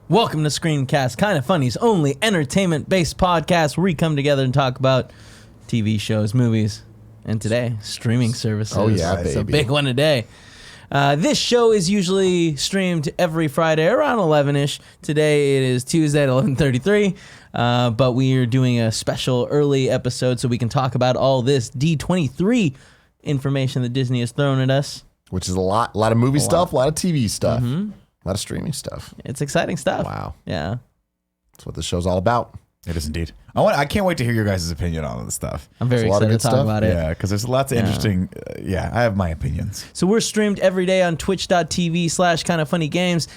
Welcome to Screencast, Kind of Funny's only entertainment-based podcast where we come together and talk about TV shows, movies, and today, streaming services. Oh yeah, It's baby. a big one today. This show is usually streamed every Friday around 11-ish. Today it is Tuesday at 11:33, but we are doing a special early episode so we can talk about all this D23 information that Disney has thrown at us. Which is a lot of movie stuff, a lot of TV stuff, a lot of streaming stuff. It's exciting stuff. Wow. Yeah. That's what this show's all about. It is indeed. I can't wait to hear your guys' opinion on all this stuff. I'm very There's a lot of excited to good talk stuff. about it. Yeah, because there's lots of interesting. I have my opinions. So we're streamed every day on twitch.tv/kindoffunnygames.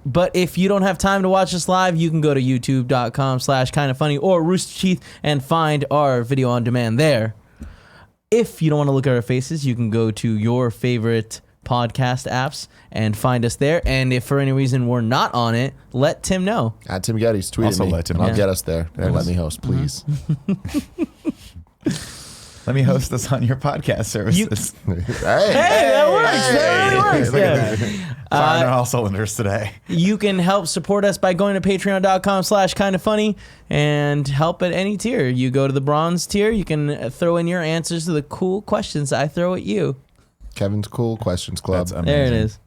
But if you don't have time to watch us live, you can go to youtube.com/kindoffunny or Rooster Teeth and find our video on demand there. If you don't want to look at our faces, you can go to your favorite podcast apps and find us there. And if for any reason we're not on it, let Tim know. At Tim Gettys, tweet Also at me. let Tim and I'll know. get us there. And let me host, please. Let me host this on your podcast services. Hey, That works. That really works. Look Yeah. at that. Firing on all cylinders today. You can help support us by going to patreon.com/kindoffunny and help at any tier. You go to the bronze tier, you can throw in your answers to the cool questions I throw at you. Kevin's Cool Questions Club. That's amazing. There it is.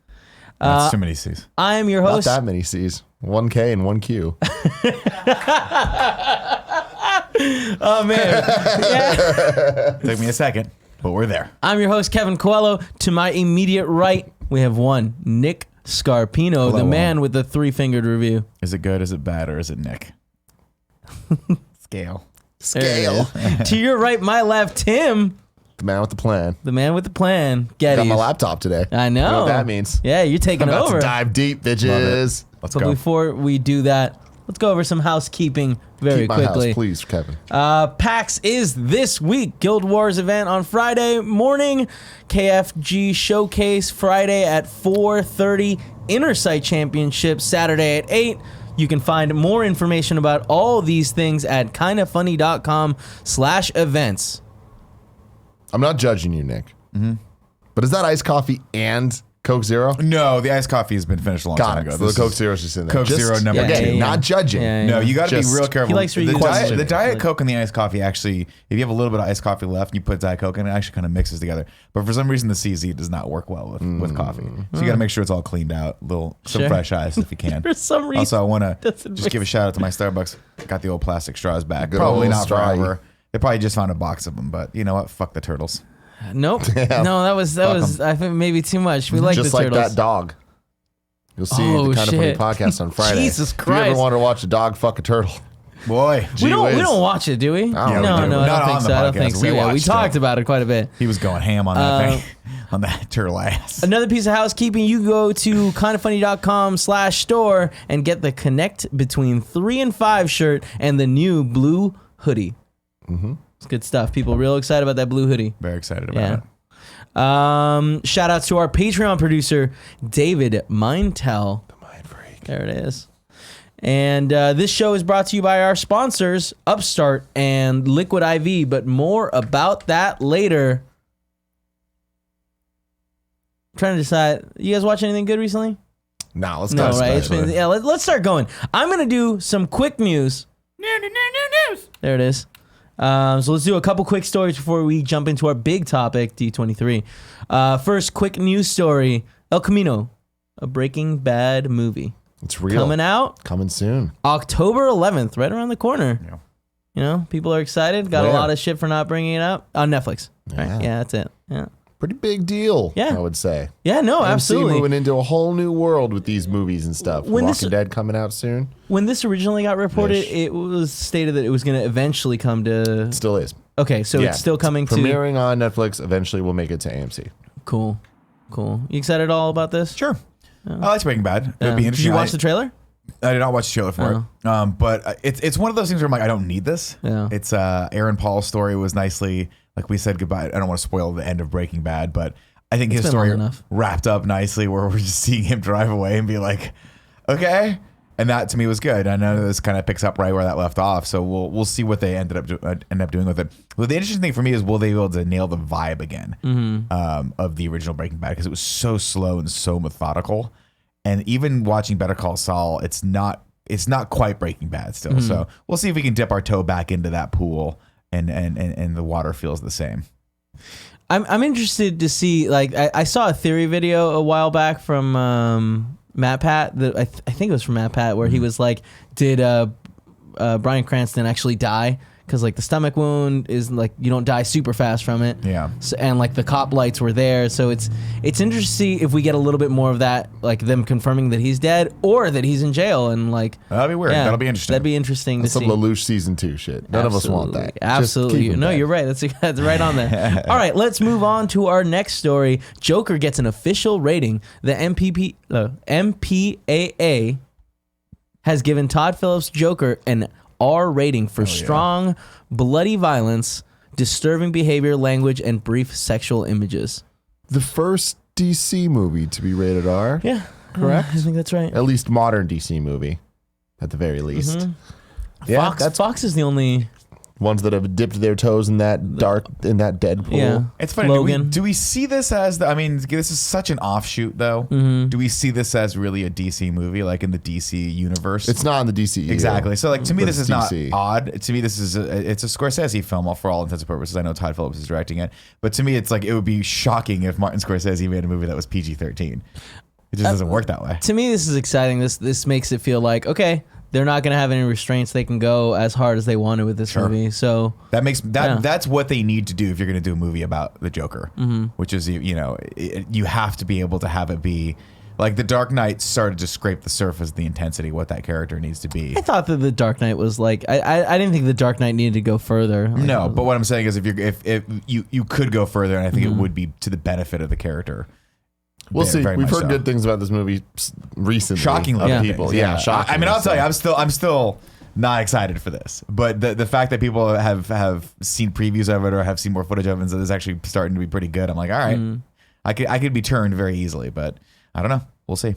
That's too many C's. I am your Not host. that many C's. 1K and 1Q. Oh, man. Yeah. Took me a second, but we're there. I'm your host, Kevin Coelho. To my immediate right, we have one, Nick Scarpino, Hello, the man with the three-fingered review. Is it good? Is it bad? Or is it Nick? Scale. Scale. There it is. To your right, my left, Tim, The man with the plan. the man with the plan. Got Gettys. my laptop today. I know. You know what that means. Yeah, you're taking I'm about over. to dive deep, bitches. Let's But go. before we do that, let's go over some housekeeping very Keep my quickly. house, please, Kevin. PAX is this week. Guild Wars event on Friday morning. KFG Showcase Friday at 4:30. Intersight Championship Saturday at 8. You can find more information about all these things at kindoffunny.com/events. I'm not judging you, Nick. But is that iced coffee and Coke Zero? No, the iced coffee has been finished a long Got time it. ago. So the This Coke is- Zero's just in there. Coke Zero number again, two. Not judging. Yeah, No, you got to be Just- real careful. He likes to the requestion. Diet Coke and the iced coffee actually, if you have a little bit of iced coffee left and you put Diet Coke in, it actually kind of mixes together. But for some reason, the CZ does not work well with coffee. So you got to make sure it's all cleaned out, some Sure. fresh ice if you can. For some reason. Also, I want to doesn't just make give a shout out to my Starbucks. Got the old plastic straws back. Good Probably old not straw. forever. They probably just found a box of them, but you know what? Fuck the turtles. Nope. No, that was I think maybe too much. We like Just the like turtles. that dog. You'll see Oh, the Kind of Funny shit. podcast on Friday. Jesus If you Christ. ever want to watch a dog fuck a turtle. Boy, We Gee whiz. don't watch it, do we? Yeah, no, we do. I Not don't on think the so. I don't podcast. think so. We Yeah, we watched talked it. about it quite a bit. he was going ham on that thing, on that turtle ass. Another piece of housekeeping, you go to kindoffunny.com/store and get the Connect Between 3 and 5 shirt and the new blue hoodie. It's good stuff. People real excited about that blue hoodie. Very excited about it. Shout out to our Patreon producer, David Mindtell. The Mind Freak. There it is. And this show is brought to you by our sponsors, Upstart and Liquid IV, but more about that later. I'm trying to decide, you guys watch anything good recently? Nah, let's No, go. right? It's been, yeah, let's start going. I'm going to do some quick news. News. There it is. So let's do a couple quick stories before we jump into our big topic, D23. First, quick news story. El Camino, a Breaking Bad movie. It's real. Coming out Coming soon. October 11th, right around the corner. Yeah. You know, people are excited. Got Where? a lot of shit for not bringing it up on Netflix. Right? Yeah. Yeah, that's it. Yeah. Pretty big deal, Yeah. I would say. Yeah, no, AMC absolutely. moving into a whole new world with these movies and stuff. When Walking this- Dead coming out soon. When this originally got reported, Ish. it was stated that it was going to eventually come to. Still is. Okay, so Yeah. it's still coming to. Premiering on Netflix. Eventually we'll make it to AMC. Cool. You excited all about this? Sure. I like Breaking Bad. It'd Yeah. be Did interesting. you watch the trailer? I did not watch the trailer for it. But it's one of those things where I'm like, I don't need this. Yeah. It's Aaron Paul's story was nicely, like we said goodbye. I don't want to spoil the end of Breaking Bad, but I think his been story long enough. wrapped up nicely where we're just seeing him drive away and be like, okay. And that to me was good. I know this kind of picks up right where that left off. So we'll see what they end up doing with it. Well, the interesting thing for me is will they be able to nail the vibe again of the original Breaking Bad, because it was so slow and so methodical. And even watching Better Call Saul, it's not quite Breaking Bad still. So we'll see if we can dip our toe back into that pool and the water feels the same. I'm interested to see, like, I saw a theory video a while back from Matt Pat, that I think it was from Matt Pat, where he was like, did Bryan Cranston actually die? Because like the stomach wound is like, you don't die super fast from it. Yeah. So, and like the cop lights were there, so it's interesting to see if we get a little bit more of that, like them confirming that he's dead or that he's in jail, and like That'll be weird. That'll be interesting. That'd be interesting That's to some see. Lelouch season 2 shit. None of us want that. Absolutely. Just keep No, it you're right. That's right on there. All right, let's move on to our next story. Joker gets an official rating. The MPAA has given Todd Phillips' Joker an R rating for strong, bloody violence, disturbing behavior, language, and brief sexual images. The first DC movie to be rated R. Yeah. Correct? I think that's right. At least modern DC movie, at the very least. Yeah, Fox is the only... ones that have dipped their toes in that Deadpool. Yeah. It's funny. Logan. Do we see this as this is such an offshoot though? Do we see this as really a DC movie, like in the DC universe? It's not in the DC. Exactly. So like to me, But this it's is not DC. odd. To me, this is it's a Scorsese film for all intents and purposes. I know Todd Phillips is directing it, but to me, it's like it would be shocking if Martin Scorsese made a movie that was PG-13. It just doesn't work that way. To me, this is exciting. This makes it feel like, okay, they're not going to have any restraints. They can go as hard as they want to with this movie. So That's what they need to do if you're going to do a movie about the Joker, which is you have to be able to have it be like The Dark Knight started to scrape the surface of the intensity what that character needs to be. I thought that The Dark Knight was like, I didn't think The Dark Knight needed to go further. Like, No, but what I'm saying is if you could go further, and I think it would be to the benefit of the character. We'll see. Very We've much heard so. good things about this movie recently. Shockingly, of people. Yeah, shockingly. I mean, I'll tell you, I'm still not excited for this, but the fact that people have seen previews of it or have seen more footage of it and so it's actually starting to be pretty good. I'm like, all right, I could be turned very easily, but I don't know. We'll see.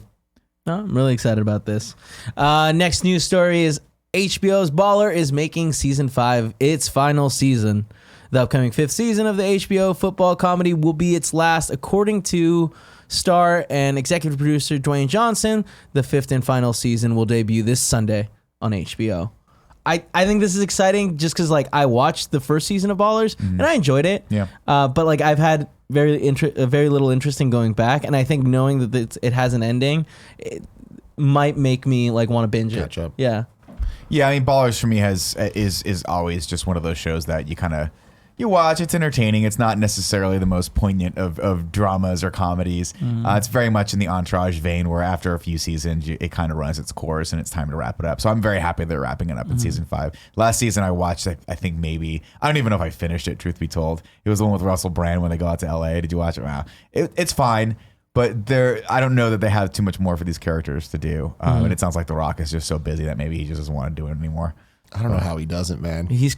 No, I'm really excited about this. Next news story is HBO's Baller is making season 5 its final season. The upcoming 5th season of the HBO football comedy will be its last, according to star and executive producer Dwayne Johnson. The 5th and final season will debut this Sunday on HBO. I think this is exciting just because like I watched the first season of Ballers and I enjoyed it. Yeah. But like I've had very little interest in going back, and I think knowing that it has an ending, it might make me like want to binge Catch it. up. Yeah. Yeah, I mean, Ballers for me is always just one of those shows that you kind of you watch. It's entertaining. It's not necessarily the most poignant of dramas or comedies. It's very much in the Entourage vein, where after a few seasons, it kind of runs its course and it's time to wrap it up. So I'm very happy they're wrapping it up in season 5. Last season I watched, I think maybe, I don't even know if I finished it, truth be told. It was the one with Russell Brand when they go out to LA. Did you watch it? Wow. It's fine. But I don't know that they have too much more for these characters to do. And it sounds like The Rock is just so busy that maybe he just doesn't want to do it anymore. I don't know how he doesn't, man. He's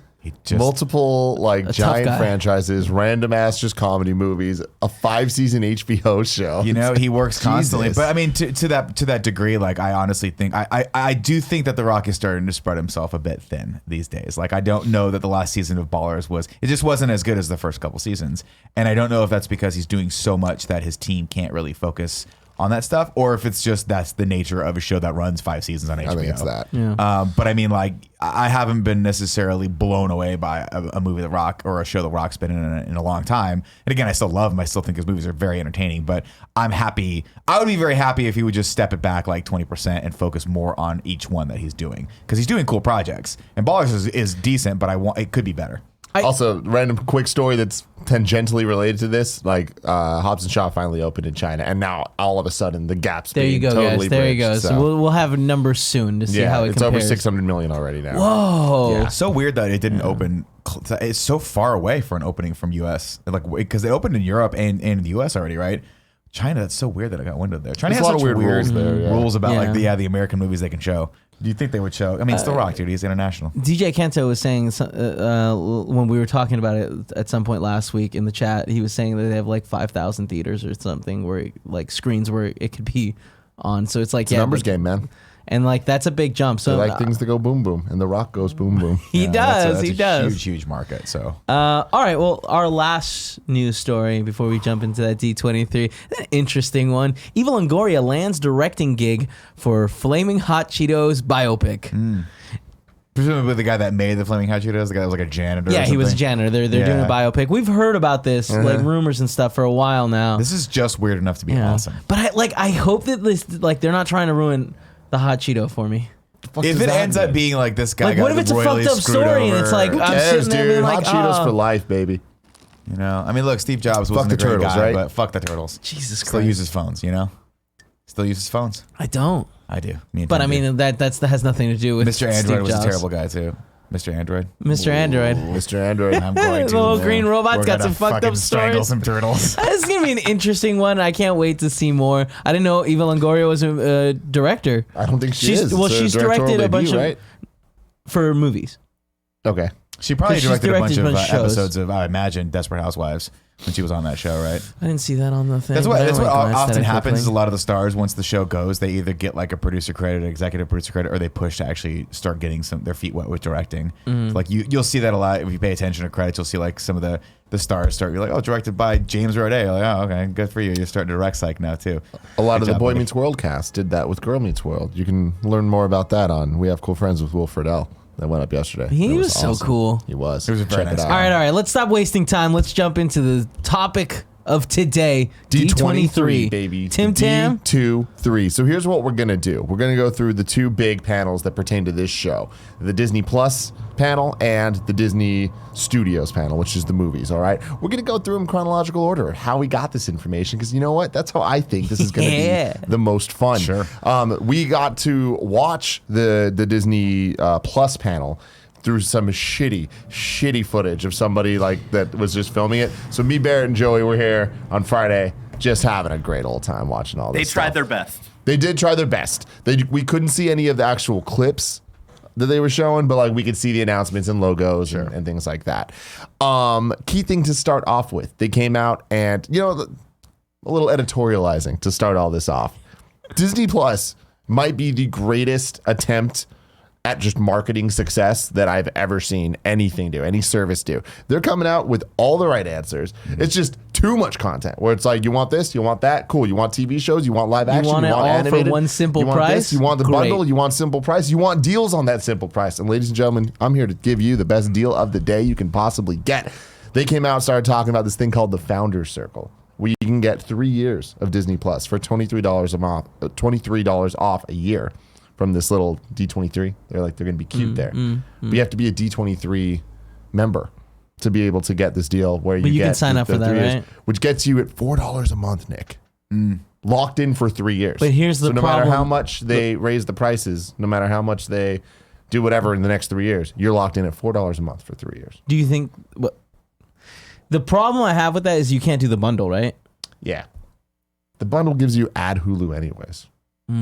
Multiple like giant guy. franchises, random ass just comedy movies, a 5-season HBO show. You know, he works constantly. Jesus. But I mean, to that degree, like I honestly think I do think that The Rock is starting to spread himself a bit thin these days. Like I don't know that the last season of Ballers it just wasn't as good as the first couple seasons. And I don't know if that's because he's doing so much that his team can't really focus on that stuff, or if it's just that's the nature of a show that runs 5 seasons on HBO. I think it's that. Yeah. But I mean, like, I haven't been necessarily blown away by a movie The Rock or a show The Rock's been in a long time. And again, I still love him. I still think his movies are very entertaining, but I'm happy. I would be very happy if he would just step it back like 20% and focus more on each one that he's doing, because he's doing cool projects. And Ballers is decent, but it could be better. Also, random quick story that's tangentially related to this, like Hobbs and Shaw finally opened in China, and now all of a sudden the gap's there. You being go, totally guys. There you bridged, go. So we'll have numbers soon to see how it it's compares. over 600 million already now. Whoa. Yeah. So weird that it didn't open. It's so far away for an opening from US, like because it opened in Europe and in the US already, right? China, that's so weird that it got windowed there. China There's has a lot such of weird rules there, yeah. rules about Yeah. the American movies they can show. Do you think they would show? I mean, it's The Rock, dude. He's international. DJ Kento was saying when we were talking about it at some point last week in the chat, he was saying that they have like 5,000 theaters or something where like screens where it could be on. So it's like It's a numbers game, man. And like that's a big jump. So They like things to go boom boom, and The Rock goes boom boom. he does. That's He a does. huge market. So All right. Well, our last news story before we jump into that D23, an interesting one. Eva Longoria lands directing gig for Flamin Hot Cheetos biopic. presumably the guy that made the Flamin Hot Cheetos, the guy that was like a janitor. Yeah, he was a janitor. They're doing a biopic. We've heard about this, like rumors and stuff, for a while now. This is just weird enough to be awesome. But I hope that this, like, they're not trying to ruin the hot Cheeto for me. If it ends up being like this guy, Like, what if it's a fucked up story and it's like I'm sitting there being like, Hot Cheetos for life, baby. You know, I mean, look, Steve Jobs wasn't the a great turtles, guy, right? but fuck the turtles. Jesus Still Christ. uses phones, you know? Still uses phones. I don't. I do. Me and But Tim I mean, that has nothing to do with Mr. Android Steve was Jobs. a terrible guy too. Mr. Android. Mr. Android. Mr. Android. I'm going to. The little green robot's we're got gonna some fucked fucking up strangle stories. some turtles. This is gonna be an interesting one. I can't wait to see more. I didn't know Eva Longoria was a director. I don't think she is. Well, It's a she's directed a directorial bunch debut, of right? for movies. Okay. She probably 'Cause she's directed a bunch directed of a bunch of shows. episodes of, I imagine, Desperate Housewives when she was on that show, right? I didn't see that on the thing. That's but what I that's what might glance at often it happens. quickly. Is a lot of the stars, once the show goes, they either get like a producer credit, an executive producer credit, or they push to actually start getting their feet wet with directing. Mm-hmm. So like you'll see that a lot if you pay attention to credits. You'll see like some of the stars start. You're like, oh, directed by James Roday. You're like, oh, okay, good for you. You're starting to direct psych now too. A lot Good of the job, Boy buddy. Meets World cast did that with Girl Meets World. You can learn more about that on We Have Cool Friends with Will Friedle. That went up yesterday. He That was so awesome. cool. He was. It was a very Check it nice out. guy. All right. Let's stop wasting time. Let's jump into the topic of today. D23, baby. Tim Tam. D23. So here's what we're going to do. We're going to go through the two big panels that pertain to this show. The Disney Plus panel and the Disney Studios panel, which is the movies, all right? We're going to go through them in chronological order, how we got this information, because you know what? That's how I think this is going to Yeah. be the most fun. Sure. We got to watch the Disney Plus panel through some shitty footage of somebody like that was just filming it. So me, Barrett, and Joey were here on Friday just having a great old time watching all this They tried stuff. their best. They did try their best. We couldn't see any of the actual clips that they were showing, but like we could see the announcements and logos and things like that. Key thing to start off with, they came out and, you know, a little editorializing to start all this off. Disney Plus might be the greatest attempt at just marketing success that I've ever seen anything do, any service do. They're coming out with all the right answers. It's just too much content where it's like, you want this, you want that, cool. You want TV shows, you want live action, want you it want all for animated. one simple you want price? This, you want the Great. bundle, you want simple price, you want deals on that simple price. And ladies and gentlemen, I'm here to give you the best deal of the day you can possibly get. They came out and started talking about this thing called the Founders Circle, where you can get 3 years of Disney Plus for $23 a month, $23 off a year. From this little D23, they're going to be cute there. But you have to be a D23 member to be able to get this deal where But you can sign up for that, 3 years, right? which gets you at $4 a month, Nick. Locked in for 3 years. But here's the so no matter problem. how much they raise the prices, no matter how much they do whatever in the next 3 years, you're locked in at $4 a month for 3 years. Do you think the problem I have with that is you can't do the bundle, right? Yeah. The bundle gives you ad Hulu anyways. You're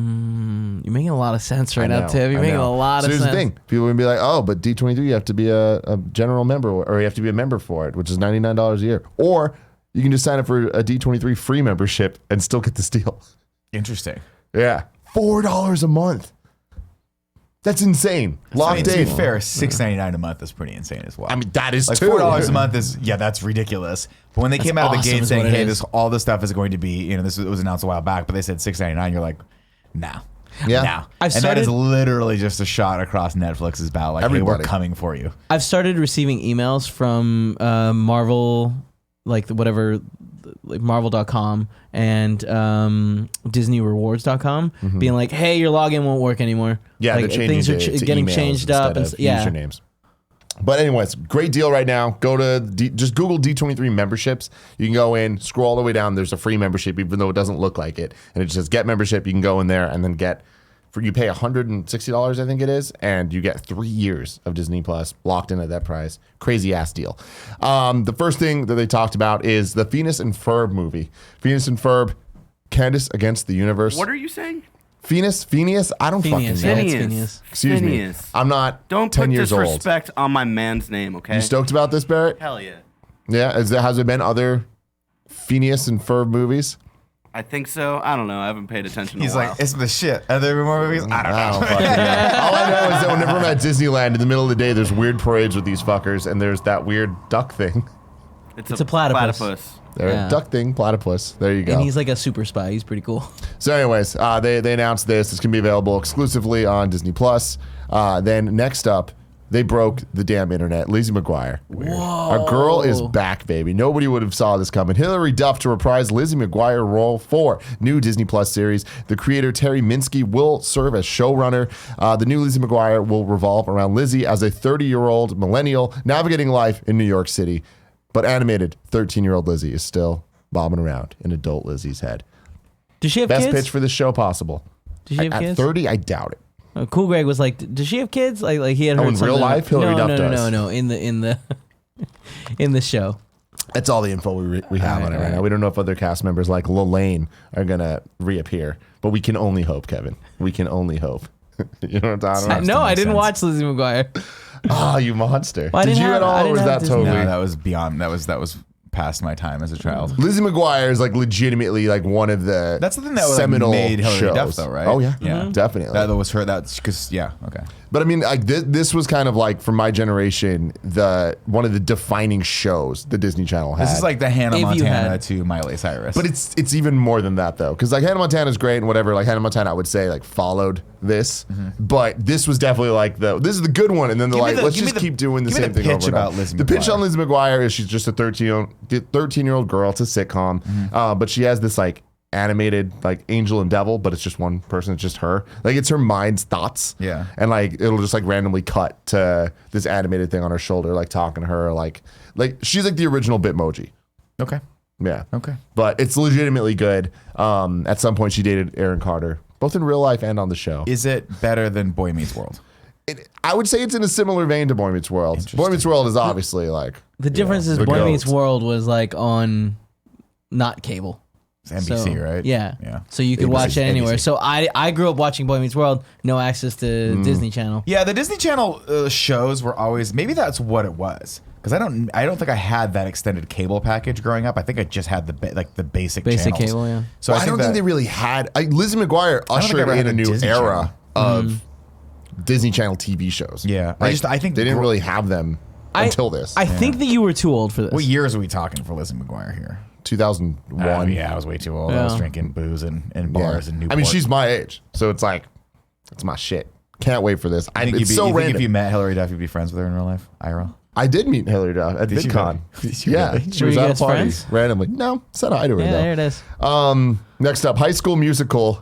making a lot of sense right I now, know, Tim. You're I making know. a lot So of here's sense. the thing. People would be like, oh, but D23, you have to be a general member or you have to be a member for it, which is $99 a year. Or you can just sign up for a D23 free membership and still get this deal. Interesting. Yeah. $4 a month. That's insane. Locked To in. be fair, $6.99 a month is pretty insane as well. I mean, that is like too. $4 a month is that's ridiculous. But when they came out of the awesome gate is saying, what it "Hey, is. all this stuff is going to be," you know, this was announced a while back, but they said $6.99, you're like, nah. Yeah. Now, I've and that is started- literally just a shot across Netflix's bow. Like, hey, Everybody. we're coming for you. I've started receiving emails from Marvel, like whatever, like Marvel.com and DisneyRewards.com, being like, "Hey, your login won't work anymore." Yeah, like, they're changing things are to getting emails changed up. instead And, of usernames. But anyways, great deal right now. Go to just Google D23 memberships. You can go in, scroll all the way down. There's a free membership, even though it doesn't look like it. And it says get membership. You can go in there and then you pay $160, I think it is, and you get 3 years of Disney Plus locked in at that price. Crazy ass deal. The first thing that they talked about is the Phineas and Ferb movie. Phineas and Ferb, Candace Against the Universe. What are you saying? Phineas? I don't Phineas, fucking know. yeah, it's Phineas. Excuse Phineas. me. I'm not Don't 10 put years old. disrespect on my man's name, okay? You stoked about this, Barrett? Hell yeah. Yeah. Has there been other Phineas and Ferb movies? I think so. I don't know. I haven't paid attention in He's a while. like, it's the shit. Are there more movies? I don't know. fucking know. All I know is that whenever I'm at Disneyland, in the middle of the day, there's weird parades with these fuckers, and there's that weird duck thing. It's a platypus. There, Yeah. duck thing, platypus. There you go. And he's like a super spy. He's pretty cool. So, anyways, they announced this. It's gonna be available exclusively on Disney Plus. Then next up, they broke the damn internet. Lizzie McGuire. Whoa. Our girl is back, baby. Nobody would have saw this coming. Hilary Duff to reprise Lizzie McGuire role for new Disney Plus series. The creator Terry Minsky will serve as showrunner. The new Lizzie McGuire will revolve around Lizzie as a 30-year-old millennial navigating life in New York City. But animated 13-year-old Lizzie is still bobbing around in adult Lizzie's head. Does she have Best kids? pitch for this show possible. Does she have At kids? 30, I doubt it. Cool Greg was like, "Does she have kids?" Like he had heard in real something- life, Hilary Duff does. No, in the in the show. That's all the info we have on it right now. We don't know if other cast members like Lelaine are going to reappear, but we can only hope, Kevin. We can only hope. You know what I'm talking about? No, I didn't sense. watch Lizzie McGuire. Oh, you monster. Well, I Did didn't you have- at I all, or didn't was have that Disney. totally? No, that was beyond. That was past my time as a child. Lizzie McGuire is like legitimately like one of the That's the thing that seminal made Hilary shows. Duff, though, right? Oh, yeah. Yeah. Definitely. That was her. That's because, yeah, okay. But I mean, like this was kind of like, for my generation, one of the defining shows the Disney Channel had. This is like the Hannah If you Montana had- to Miley Cyrus. But it's even more than that though, because like Hannah Montana's great and whatever. Like Hannah Montana, I would say like followed this, but this was definitely like this is the good one, and then they're Give me like, the- let's give me just the- keep doing the give me same the thing pitch over and about over. Lizzie The pitch McGuire. on Lizzie McGuire is she's just a 13-year-old girl. It's a sitcom, but she has this like animated like angel and devil, but it's just one person. It's just her. Like it's her mind's thoughts. Yeah. And like it'll just like randomly cut to this animated thing on her shoulder, like talking to her, like she's like the original Bitmoji. okay. Yeah. Okay. But it's legitimately good. At some point, she dated Aaron Carter, both in real life and on the show. Is it better than Boy Meets World? I would say it's in a similar vein to Boy Meets World. Boy Meets World is obviously like The difference is the Boy Meets goat. World was like on not cable. It's NBC, So, right? Yeah. Yeah. So you could ABC, watch it anywhere. ABC. So I grew up watching Boy Meets World, no access to Disney Channel. Yeah, the Disney Channel shows were always, maybe that's what it was. Because I don't think I had that extended cable package growing up. I think I just had the basic Basic channels. cable, yeah. So I don't think they really had. Lizzie McGuire don't think I ushered ever in had a a new Disney era of Disney Channel TV shows. Yeah. Like, I think they didn't really have them until this. I think that you were too old for this. What years are we talking for Lizzie McGuire here? 2001. Yeah, I was way too old. I was Yeah. drinking booze and Yeah. bars and Newport. I mean, she's my age, so it's like it's my shit. Can't wait for this. I think It's so you think random. if you met Hilary Duff, you'd be friends with her in real life? IRL? I did meet Hilary Duff at Did you VidCon. really? Did you Yeah, really? she Were was you at a guys party friends? randomly. No, said hi to her yeah, though. there it is. Next up, High School Musical,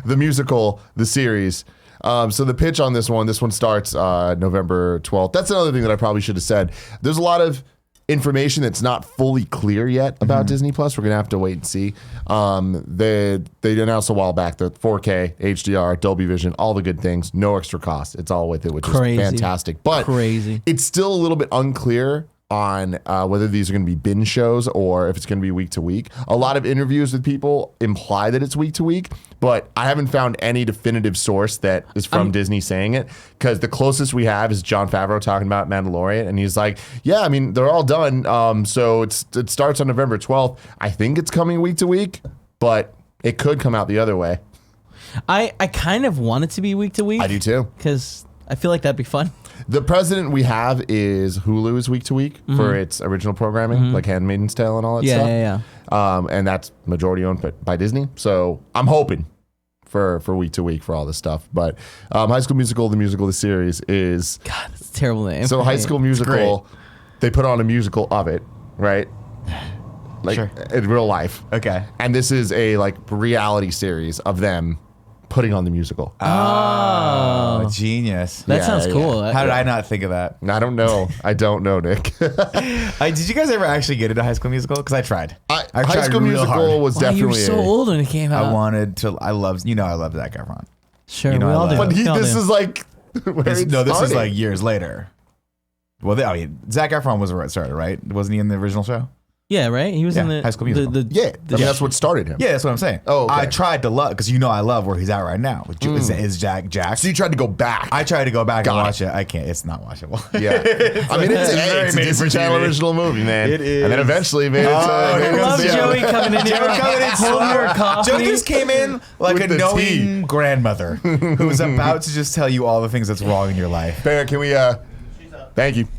the musical, the series. So the pitch on this one starts November 12th. That's another thing that I probably should have said. There's a lot of information that's not fully clear yet about Disney Plus. We're gonna have to wait and see. They announced a while back that 4K, HDR, Dolby Vision, all the good things, no extra cost. It's all with it, which Crazy. is fantastic. But Crazy. it's still a little bit unclear on whether these are going to be binge shows or if it's going to be week to week. A lot of interviews with people imply that it's week to week, but I haven't found any definitive source that is from Disney saying it, because the closest we have is Jon Favreau talking about Mandalorian, and he's like, yeah, I mean, they're all done. So it starts on November 12th. I think it's coming week to week, but it could come out the other way. I kind of want it to be week to week. I do too. Because I feel like that'd be fun. The precedent we have is Hulu's week to week for its original programming, like Handmaid's Tale and all that stuff. Yeah. And that's majority owned by Disney. So I'm hoping for week to week for all this stuff. But High School Musical, the series is God, that's a terrible name. so High School Musical. They put on a musical of it, right? Like Sure. in real life. Okay. And this is a like reality series of them putting on the musical. Oh, genius. That Yeah, sounds yeah. cool. How did I not think of that? I don't know. I don't know, Nick. Did you guys ever actually get into High School Musical? Because I tried. I High tried School real Musical hard. was Wow, you were definitely so old when it came out. I wanted to. I love Zac Efron. Sure, you know we I all love- do. But We all this do. is like where This it is started. like years later. Well, Zac Efron was where it started, right? Wasn't he in the original show? Yeah, right. He was in the High School Musical. Yeah, I mean, that's what started him. Yeah, that's what I'm saying. Oh, okay. I tried to love because I love where he's at right now. Is Jack? So you tried to go back. I tried to go back and Got watch it. I can't. It's not watchable. Yeah, I mean it's a Disney Channel original movie, man. It is. And then eventually made it to. I love Joey coming in here, holding her coffee. Joe just came in like With a the knowing grandmother who's about to just tell you all the things that's wrong in your life. Barrett, can we? Thank you.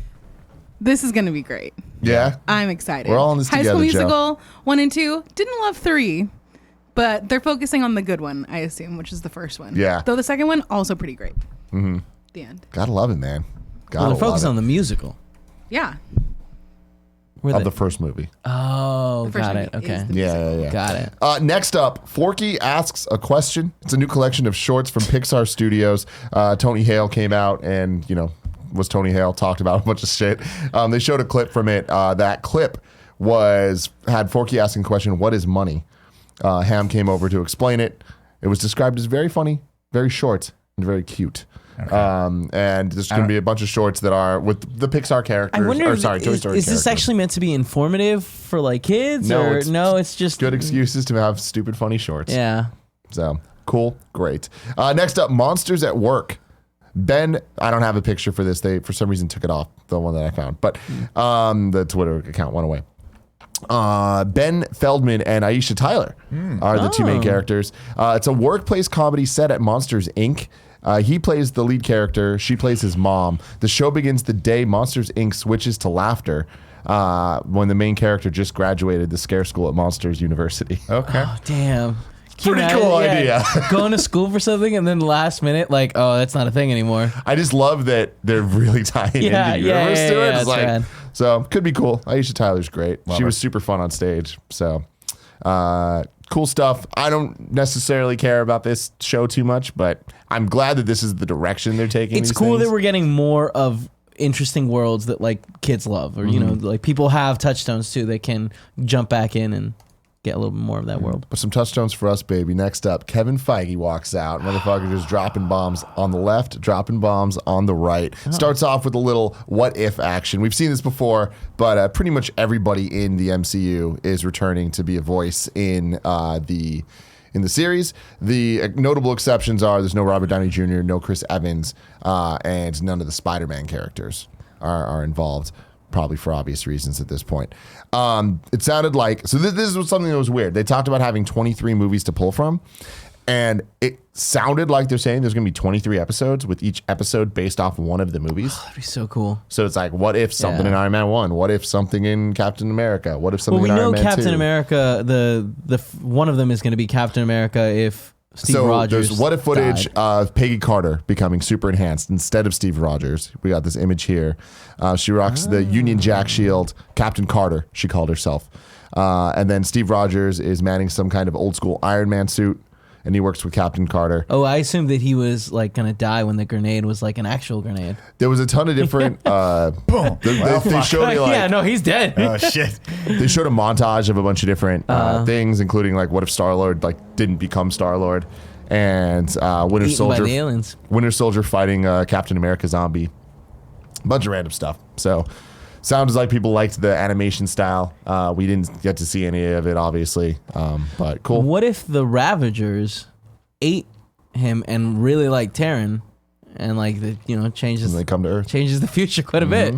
This is going to be great. Yeah. I'm excited. We're all in this High together, School Joe. Musical 1 and 2. Didn't love 3, but they're focusing on the good one, I assume, which is the first one. Yeah. Though the second one, also pretty great. Mm-hmm. The end. Gotta love it, man. Well, Gotta they're focused love on it. the musical. Yeah. Where Of they- the first movie. Oh, The first got one it. is Okay. the musical. Got it. Next up, Forky asks a question. It's a new collection of shorts from Pixar Studios. Tony Hale came out and, was Tony Hale, talked about a bunch of shit. They showed a clip from it. That clip had Forky asking the question, what is money? Ham came over to explain it. It was described as very funny, very short, and very cute. Okay. And there's going to be a bunch of shorts that are with the Pixar characters. I wonder, Toy Story is characters. this actually meant to be informative for like kids? No, or it's no, it's just good excuses to have stupid, funny shorts. Yeah. So cool, great. Next up, Monsters at Work. Ben, I don't have a picture for this. They for some reason took it off, the one that I found, but the Twitter account went away. Ben Feldman and Aisha Tyler are the two main characters. It's a workplace comedy set at Monsters Inc. He plays the lead character. She plays his mom. The show begins the day Monsters Inc. switches to laughter when the main character just graduated the scare school at Monsters University. Okay. Oh, damn. Can you Pretty imagine, cool idea. Going to school for something and then last minute, like, oh, that's not a thing anymore. I just love that they're really tying Yeah, into yeah, universe yeah, to it. yeah, It's that's like, rad. so could be cool. Aisha Tyler's great. Love She her. was super fun on stage. So cool stuff. I don't necessarily care about this show too much, but I'm glad that this is the direction they're taking. It's these cool things. that we're getting more of interesting worlds that like kids love, or like people have touchstones too. They can jump back in and get a little bit more of that world. But some touchdowns for us, baby. Next up, Kevin Feige walks out. Motherfucker just dropping bombs on the left, dropping bombs on the right. Starts off with a little what if action. We've seen this before, but pretty much everybody in the MCU is returning to be a voice in the series. The notable exceptions are there's no Robert Downey Jr., no Chris Evans, and none of the Spider-Man characters are involved. Probably for obvious reasons at this point. It sounded like, so this was something that was weird. They talked about having 23 movies to pull from, and it sounded like they're saying there's going to be 23 episodes with each episode based off one of the movies. That'd be so cool. So it's like, what if something Yeah. in Iron Man 1? What if something in Captain America? What if something Well, we in know Iron Man Captain 2? America, the one of them is going to be Captain America if Steve Rogers there's what if footage died. of Peggy Carter becoming super enhanced instead of Steve Rogers. We got this image here. She rocks the Union Jack shield. Captain Carter, she called herself. And then Steve Rogers is manning some kind of old school Iron Man suit, and he works with Captain Carter. Oh, I assumed that he was like going to die when the grenade was like an actual grenade. There was a ton of different. Boom. They showed me like yeah, no, he's dead. Oh shit. they showed a montage of a bunch of different things, including like what if Star-Lord like didn't become Star-Lord, and Winter Eaten by Soldier. the aliens. Winter Soldier fighting Captain America zombie. Bunch of random stuff. So sounds like people liked the animation style. We didn't get to see any of it, obviously, but cool. What if the Ravagers ate him and really like Terran, and like changes When they come to Earth. changes the future quite a bit?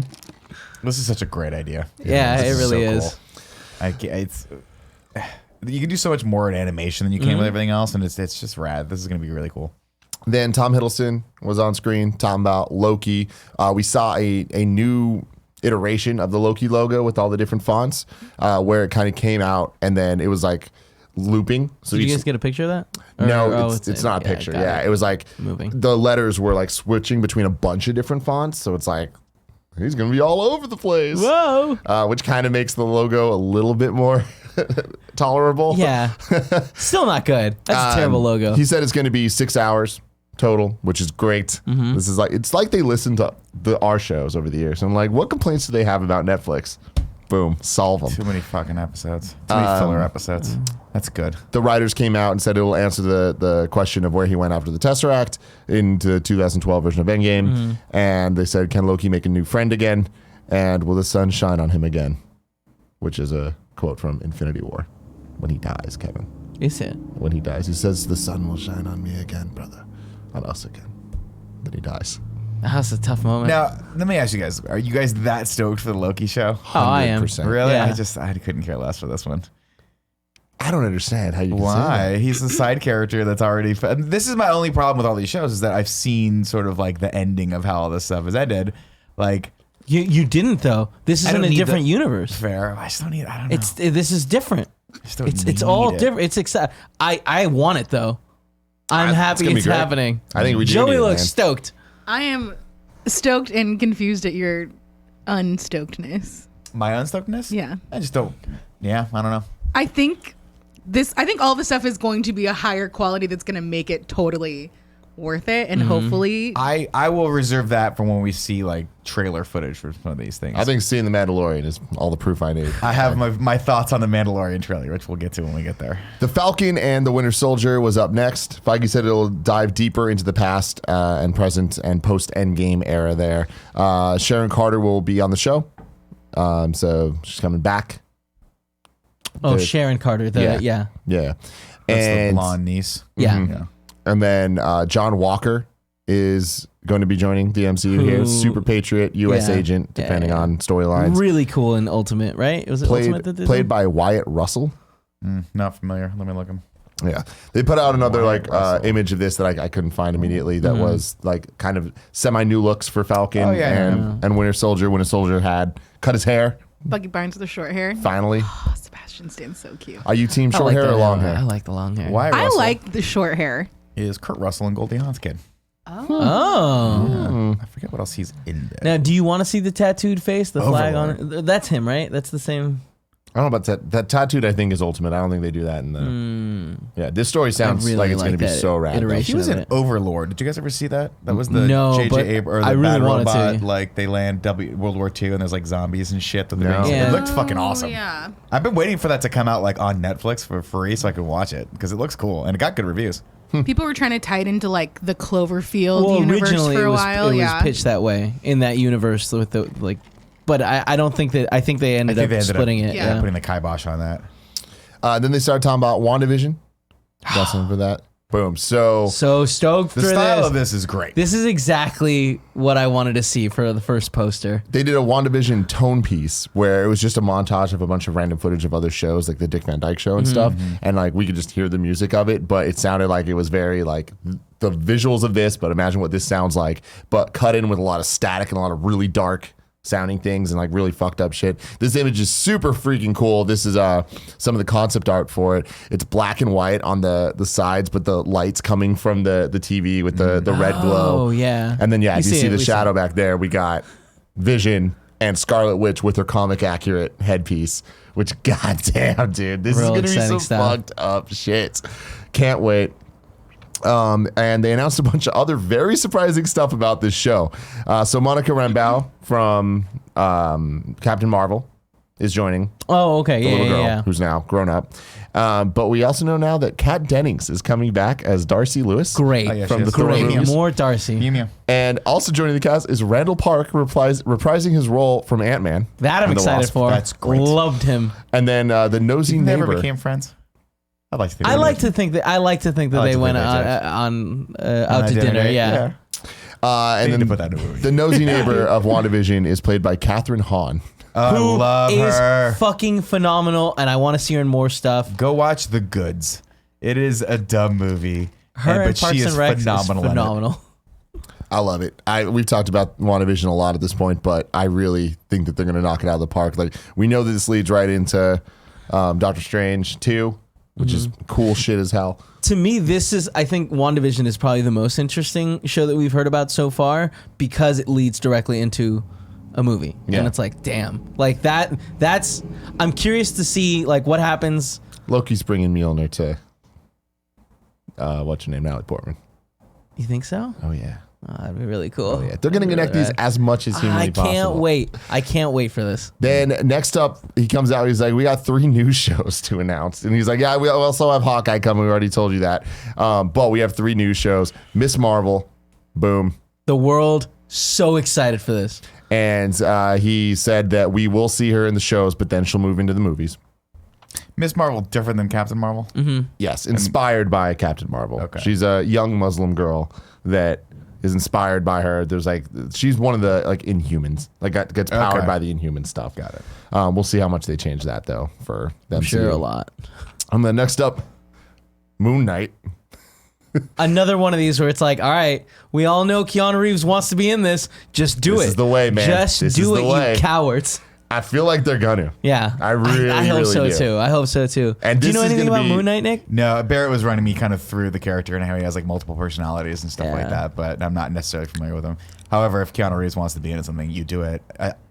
This is such a great idea. Yeah, This it really so is. Cool. It's you can do so much more in animation than you can with everything else, and it's just rad. This is gonna be really cool. Then Tom Hiddleston was on screen talking about Loki. We saw a new iteration of the Loki logo with all the different fonts, where it kind of came out and then it was like looping. So Did you each- guys get a picture of that? No, Or- it's not a picture. got Yeah, it was like Moving. the letters were like switching between a bunch of different fonts. So it's like he's gonna be all over the place. Whoa. Which kind of makes the logo a little bit more tolerable. Yeah. Still not good. That's a terrible logo. He said it's going to be 6 hours total, which is great. Mm-hmm. This is like it's like they listen to our shows over the years. I'm like, what complaints do they have about Netflix? Boom, solve them. Too many fucking episodes. Too many filler episodes. That's good. The writers came out and said it will answer the question of where he went after the Tesseract into the 2012 version of Endgame. Mm-hmm. And they said, can Loki make a new friend again? And will the sun shine on him again? which is a quote from Infinity War when he dies, Kevin. Is it? When he dies, he says, "The sun will shine on me again, brother. On us again." Then he dies. That's a tough moment. Now, let me ask you guys: are you guys that stoked for the Loki show? Oh, I am. 100%. Really? Yeah. I couldn't care less for this one. I don't understand how you can say Why? that. He's a side character that's already. This is my only problem with all these shows is that I've seen sort of like the ending of how all this stuff is ended. Like, You didn't though. This I is in don't a need different the- universe. fair. I just don't need. I don't know. This is different. I just don't It's all need it. different. It's exciting. I want it though. I'm happy gonna be it's great. happening. I think we do Joey need it, looks man. stoked. I am stoked and confused at your unstokedness. My unstokedness? Yeah. I just don't. Yeah, I don't know. I think all the stuff is going to be a higher quality that's going to make it totally worth it, and hopefully I will reserve that for when we see like trailer footage for some of these things. I think seeing the Mandalorian is all the proof I need. I have my thoughts on the Mandalorian trailer, which we'll get to when we get there. The Falcon and the Winter Soldier was up next. Feige said it'll dive deeper into the past and present and post-Endgame era there. Sharon Carter will be on the show. So she's coming back. Oh, The- Sharon Carter. Yeah. Yeah. Yeah. That's the And, blonde niece. Yeah. Mhm. Yeah. and then John Walker is going to be joining the MCU here. Who- Super Patriot, U.S. Yeah. agent, Yeah, depending yeah. on storylines. Really cool in Ultimate, right? Was it Ultimate that did Played it? by Wyatt Russell. Not familiar. Let me look him. Yeah, they put out another Wyatt Russell. image of this that I couldn't find immediately. That was like kind of semi new looks for Falcon Oh, yeah, and Winter Soldier. Winter Soldier had cut his hair Bucky Barnes with the short hair. finally. Oh, Sebastian Stan's so cute. Are you team I short like hair that or long I hair? like the long hair. Why I Russell like the short hair. is Kurt Russell and Goldie Hawn's kid. Oh. I forget what else he's in there. Now, do you want to see the tattooed face, the flag on Overlord. it? That's him, right? That's the same. I don't know about that. That tattooed I think is Ultimate. I don't think they do that in the. Yeah, this story sounds really like it's going to be like that so rad. though. iteration. He was of in it. Overlord. Did you guys ever see that? That was the No, J.J. but Abrams or the I really bad wanted robot. to. Like they land World War II and there's like zombies and shit. That No. It Yeah. looked fucking awesome. Yeah. I've been waiting for that to come out like on Netflix for free so I could watch it because it looks cool and it got good reviews. People were trying to tie it into like the Cloverfield Well, universe originally for a it was, while. it Yeah. was pitched that way in that universe with the like, but I don't think that. I think they ended up splitting it. Yeah. Putting the kibosh on that. Then they started talking about WandaVision. Got something for that. Boom. So So stoked The for style this. of this is great. This is exactly what I wanted to see for the first poster. they did a WandaVision tone piece where it was just a montage of a bunch of random footage of other shows, like the Dick Van Dyke Show and stuff, and like we could just hear the music of it, but it sounded like it was very like the visuals of this, but imagine what this sounds like, but cut in with a lot of static and a lot of really dark sounding things and like really fucked up shit. This image is super freaking cool. This is some of the concept art for it. It's black and white on the sides, but the lights coming from the TV with the red glow. Oh yeah. And then We you see it, the we shadow back there. We got Vision and Scarlet Witch with her comic accurate headpiece, which goddamn, dude, this Real is gonna be exciting some stuff. fucked up shit. Can't wait. And they announced a bunch of other very surprising stuff about this show. So Monica Rambeau from Captain Marvel is joining, Oh okay. the Yeah, little yeah, girl yeah. who's now grown up. But we also know now that Kat Dennings is coming back as Darcy Lewis. Great. Oh, yeah, From she the is. Thor Great. movies. More Darcy. Mew Mew. And also joining the cast is Randall Park reprising his role from Ant-Man. That I'm and the excited Wasp. for. That's great. Loved him. And then the nosy Never neighbor. became friends. I'd like to think I like to think that they I like they to went think they did. out to dinner. Yeah. And Need then to put that in a movie. the nosy neighbor of WandaVision is played by Katherine Hahn. I Who love is her. fucking phenomenal, and I want to see her in more stuff. Go watch The Goods. It is a dumb movie. Her and but Parks she and is Rec phenomenal. is in it. phenomenal. I love it. We've talked about WandaVision a lot at this point, but I really think that they're going to knock it out of the park. Like we know that this leads right into Doctor Strange 2, which is cool shit as hell. To me, I think WandaVision is probably the most interesting show that we've heard about so far because it leads directly into a movie. Yeah. And it's like, damn. Like that's I'm curious to see like what happens. Loki's bringing Mjolnir to what's her name, Natalie Portman. You think so? Oh yeah. Oh, that'd be really cool. Oh yeah. They're going to connect these as much as humanly I possible. can't wait. I can't wait for this. Then next up, he comes out. He's like, "We got 3 new shows to announce," and he's like, "Yeah, we also have Hawkeye coming. We already told you that, but we have 3 new shows. Miss Marvel, boom, The world so excited for this. And he said that we will see her in the shows, but then she'll move into the movies. Miss Marvel different than Captain Marvel? Yes, inspired by Captain Marvel. Okay. She's a young Muslim girl that is inspired by her. There's like, she's one of the like Inhumans, like gets powered by the Inhuman stuff. Got it. We'll see how much they change that though for them. I'm sure a lot. Then next up, Moon Knight. Another one of these where it's like, all right, we all know Keanu Reeves wants to be in this. Just do it. This is the way, man. Just This do is it, the way. you cowards. I feel like they're gonna. Yeah. I really, I hope really so do. too. I hope so too. And do you this know is anything gonna about be- Moon Knight, Nick? No, Barrett was running me kind of through the character and how he has like multiple personalities and stuff like Yeah. that, but I'm not necessarily familiar with him. However, if Keanu Reeves wants to be in something, you do it.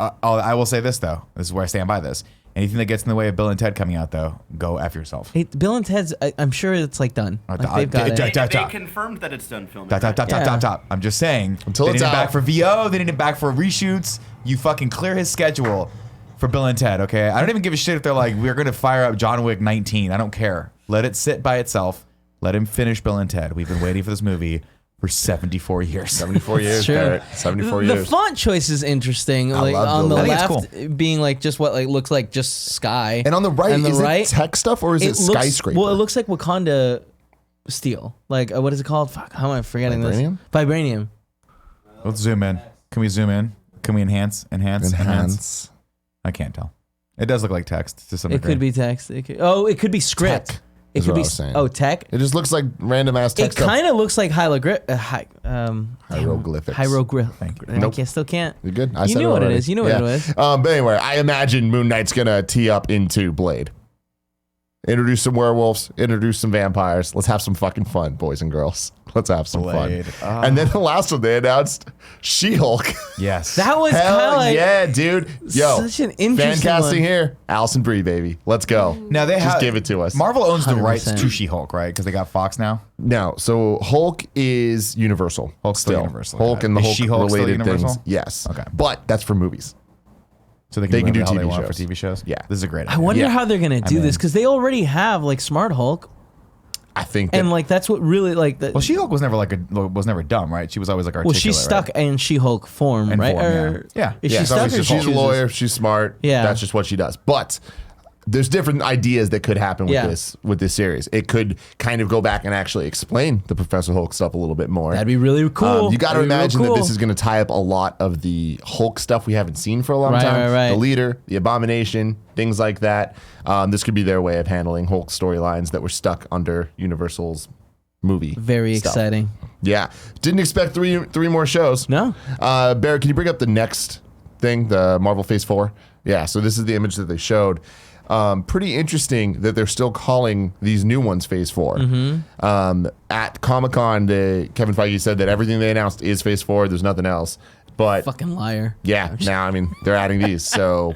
I will say this though. This is where I stand by this. Anything that gets in the way of Bill and Ted coming out though, go F yourself. Hey, Bill and Ted's, I'm sure it's like done. Like, they've got it. They confirmed that it's done filming. Top. I'm just saying. Until they it's need him back out. for VO. They need him back for reshoots. You fucking clear his schedule for Bill and Ted, okay? I don't even give a shit if they're like, we're going to fire up John Wick 19. I don't care. Let it sit by itself. Let him finish Bill and Ted. We've been waiting for this movie for 74 years. 74 years, True. Barrett. 74 The years. font choice is interesting. Like love on the the- I think left it's being like just what like looks like just sky. And on the right, and the is right, it tech stuff or is it looks, skyscraper? Well, it looks like Wakanda steel. Like what is it called? Fuck, how am I forgetting Vibranium? this? Vibranium. Let's zoom in. Can we zoom in? Can we enhance? Enhance. I can't tell. It does look like text to some It degree. could be text. It could be script. Tech It is could what be I was saying. tech. It just looks like random ass tech It stuff. kind of looks like hieroglyphics. Hieroglyphics. Thank you. Nope. I still can't. You're good. I You said knew what it already. is. You knew what it was. But anyway, I imagine Moon Knight's gonna tee up into Blade. Introduce some werewolves. Introduce some vampires. Let's have some fucking fun, boys and girls. Let's have some Blade. fun. And then the last one they announced, She-Hulk. Yes. That was kind of Hell like yeah, dude. Yo, such an fan interesting casting one. here. Allison Brie, baby. Let's go. Now they Just give it to us. Marvel owns the rights 100%. to She-Hulk, right? Because they got Fox now. No, so Hulk is Universal. Hulk's still Universal, Hulk got it. and the Is Hulk She-Hulk still related things. Universal? Yes. Okay. But that's for movies. So they They can can do do whatever the hell TV they want for shows. TV shows. Yeah. This is a great I idea. wonder Yeah. how they're gonna do I'm this in. because they already have like Smart Hulk, I think that and like that's what really like. Well, She-Hulk was never was never dumb, right? She was always like articulate. Well, she's stuck in She-Hulk form, In right? form, Or yeah. Is Yeah, she so stuck? she's Or just she she's a chooses- lawyer. She's smart. Yeah. That's just what she does. But there's different ideas that could happen with Yeah. this series. It could kind of go back and actually explain the Professor Hulk stuff a little bit more. That'd be really cool. You got to That'd be real imagine that cool. this is going to tie up a lot of the Hulk stuff we haven't seen for a long Right, time. right. The leader, the abomination, things like that. This could be their way of handling Hulk storylines that were stuck under Universal's movie. Very stuff. exciting. Yeah. Didn't expect three more shows. No, Barrett, can you bring up the next thing, the Marvel Phase 4? Yeah, so this is the image that they showed. Pretty interesting that they're still calling these new ones Phase 4. At Comic-Con, Kevin Feige said that everything they announced is Phase 4. There's nothing else. But fucking liar. yeah, now, I mean, they're adding these. So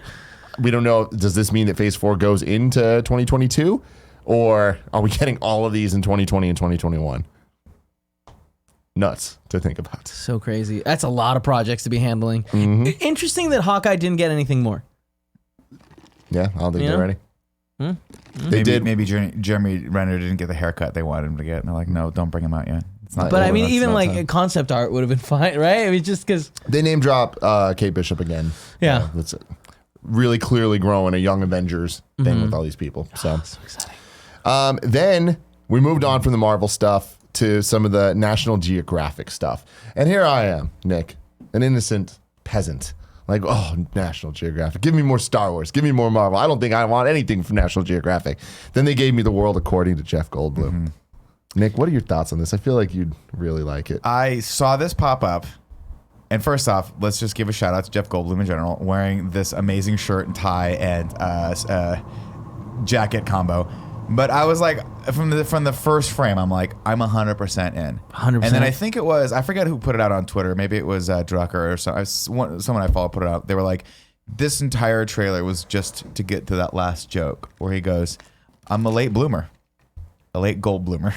we don't know. Does this mean that Phase 4 goes into 2022? Or are we getting all of these in 2020 and 2021? Nuts to think about. So crazy. That's a lot of projects to be handling. Mm-hmm. Interesting that Hawkeye didn't get anything more. Yeah, I don't think Yeah. they're ready. They did. Maybe Jeremy Renner didn't get the haircut they wanted him to get, and they're like, no, don't bring him out yet. It's not. But I well, mean, that's even not like time. concept art would have been fine, right? I mean, just because. They name drop Kate Bishop again. Yeah. That's really clearly growing a Young Avengers thing with all these people. So, So exciting. then we moved on from the Marvel stuff to some of the National Geographic stuff. And here I am, Nick, an innocent peasant. Like, oh, National Geographic. Give me more Star Wars. Give me more Marvel. I don't think I want anything from National Geographic. Then they gave me The World According to Jeff Goldblum. Nick, what are your thoughts on this? I feel like you'd really like it. I saw this pop up, and first off, let's just give a shout out to Jeff Goldblum in general, wearing this amazing shirt and tie and jacket combo. But I was like, from the first frame, I'm like, I'm 100% in. 100%. And then I think it was, I forget who put it out on Twitter. Maybe it was Drucker or someone I follow put it out. They were like, this entire trailer was just to get to that last joke where he goes, I'm a late bloomer. A late gold bloomer.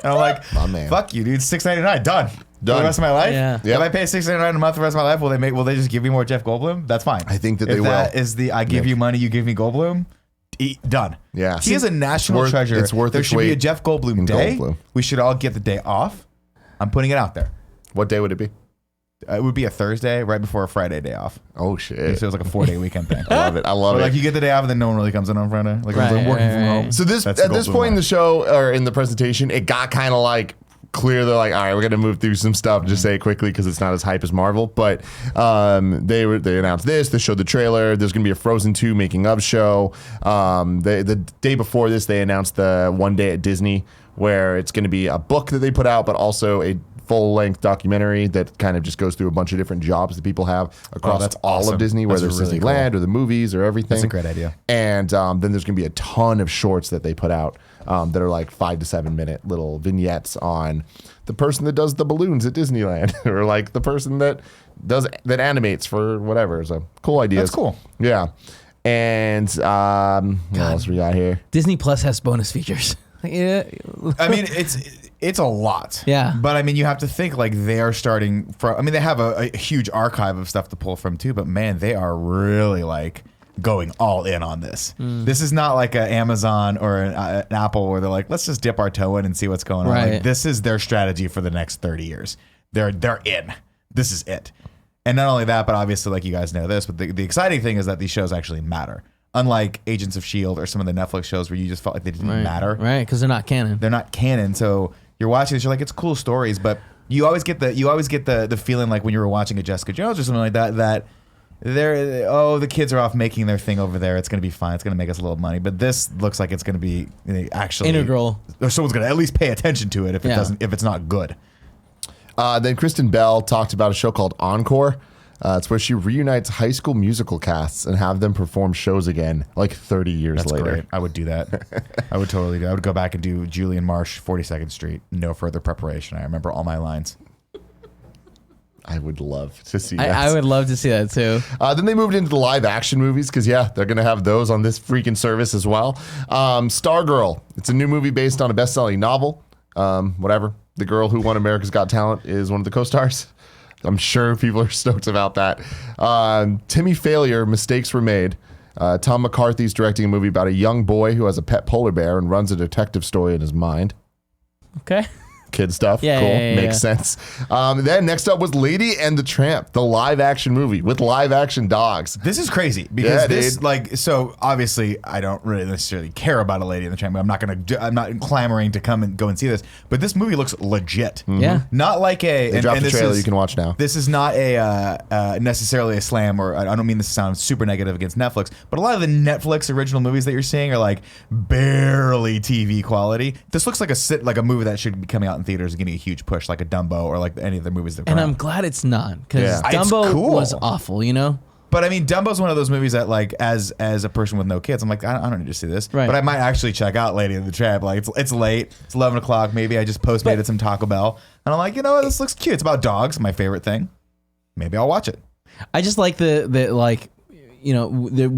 And I'm like, My man. fuck you, dude. $6.99, done. For Done. the rest of my life. Yeah. If I pay $6.99 a month for the rest of my life, will they just give me more Jeff Goldblum? That's fine. I think that if they that will. is the I give you money, you give me Goldblum. Done. Yeah. He is a national treasure. it's worth there its should be a weight Jeff Goldblum in day. Goldblum. We should all get the day off. I'm putting it out there. What day would it be? It would be a Thursday right before a Friday day off. Oh shit! So it was like a 4-day weekend thing. I love it. I love But it. like you get the day off and then no one really comes in on Friday. Like I'm working from home. So this That's at the this goal point in for the show or in the presentation, it got kind of like clear. They're like, all right, we're gonna move through some stuff. Just say it quickly because it's not as hype as Marvel. But they announced this. They showed the trailer. There's gonna be a Frozen 2 making of show. The day before this, they announced the One Day at Disney, where it's gonna be a book that they put out, but also a full-length documentary that kind of just goes through a bunch of different jobs that people have across that's all awesome. of Disney, whether That's it's really Disneyland cool. or the movies or everything. That's a great idea. And then there's going to be a ton of shorts that they put out that are like 5 to 7 minute little vignettes on the person that does the balloons at Disneyland or like the person that animates for whatever. So cool ideas. That's cool. Yeah. And what else we got here? Disney Plus has bonus features. Yeah. I mean, it's a lot. Yeah. But I mean, you have to think like they are starting from. I mean, they have a huge archive of stuff to pull from too. But man, they are really like going all in on this. This is not like an Amazon or an Apple where they're like, let's just dip our toe in and see what's going on. Right. Like, this is their strategy for the next 30 years. They're in. This is it. And not only that, but obviously, like you guys know this, but the exciting thing is that these shows actually matter. Unlike Agents of S.H.I.E.L.D. or some of the Netflix shows where you just felt like they didn't matter. Right, because they're not canon. They're not canon. So you're watching this, you're like, it's cool stories, but you always get the feeling like when you were watching a Jessica Jones or something like that the kids are off making their thing over there. It's gonna be fine. It's gonna make us a little money. But this looks like it's gonna be actually Integral. Or someone's gonna at least pay attention to it if if it's not good. Then Kristen Bell talked about a show called Encore. It's where she reunites High School Musical casts and have them perform shows again, like 30 years That's later. great. I would do that. I would totally do. I would go back and do Julian Marsh, 42nd Street. No further preparation. I remember all my lines. I would love to see that. I would love to see that too. Then they moved into the live action movies because, they're going to have those on this freaking service as well. Stargirl. It's a new movie based on a best-selling novel. Whatever. The girl who won America's Got Talent is one of the co-stars. I'm sure people are stoked about that. Timmy Failure, Mistakes Were Made. Tom McCarthy's directing a movie about a young boy who has a pet polar bear and runs a detective story in his mind. Okay. Kid stuff. Yeah, cool. yeah, Makes sense. Then next up was Lady and the Tramp, the live action movie with live action dogs. This is crazy because dude. so obviously I don't really necessarily care about a Lady in the Tramp. I'm not clamoring to come and go and see this, but this movie looks legit. Yeah. Not like They dropped the trailer you can watch now. This is not a necessarily a slam, or I don't mean this to sound super negative against Netflix, but a lot of the Netflix original movies that you're seeing are like barely TV quality. This looks like a movie that should be coming out in theaters and getting a huge push, like a Dumbo or like any of the movies that. And I'm glad it's not because Yeah. It's Dumbo cool. was awful. You know. But I mean, Dumbo's one of those movies that, like, as a person with no kids, I'm like, I don't need to see this. Right. But I might actually check out Lady in the Tramp. Like, it's late. It's 11 o'clock. Maybe I just postmated some Taco Bell. And I'm like, you know what? This looks cute. It's about dogs, my favorite thing. Maybe I'll watch it. I just like the like, we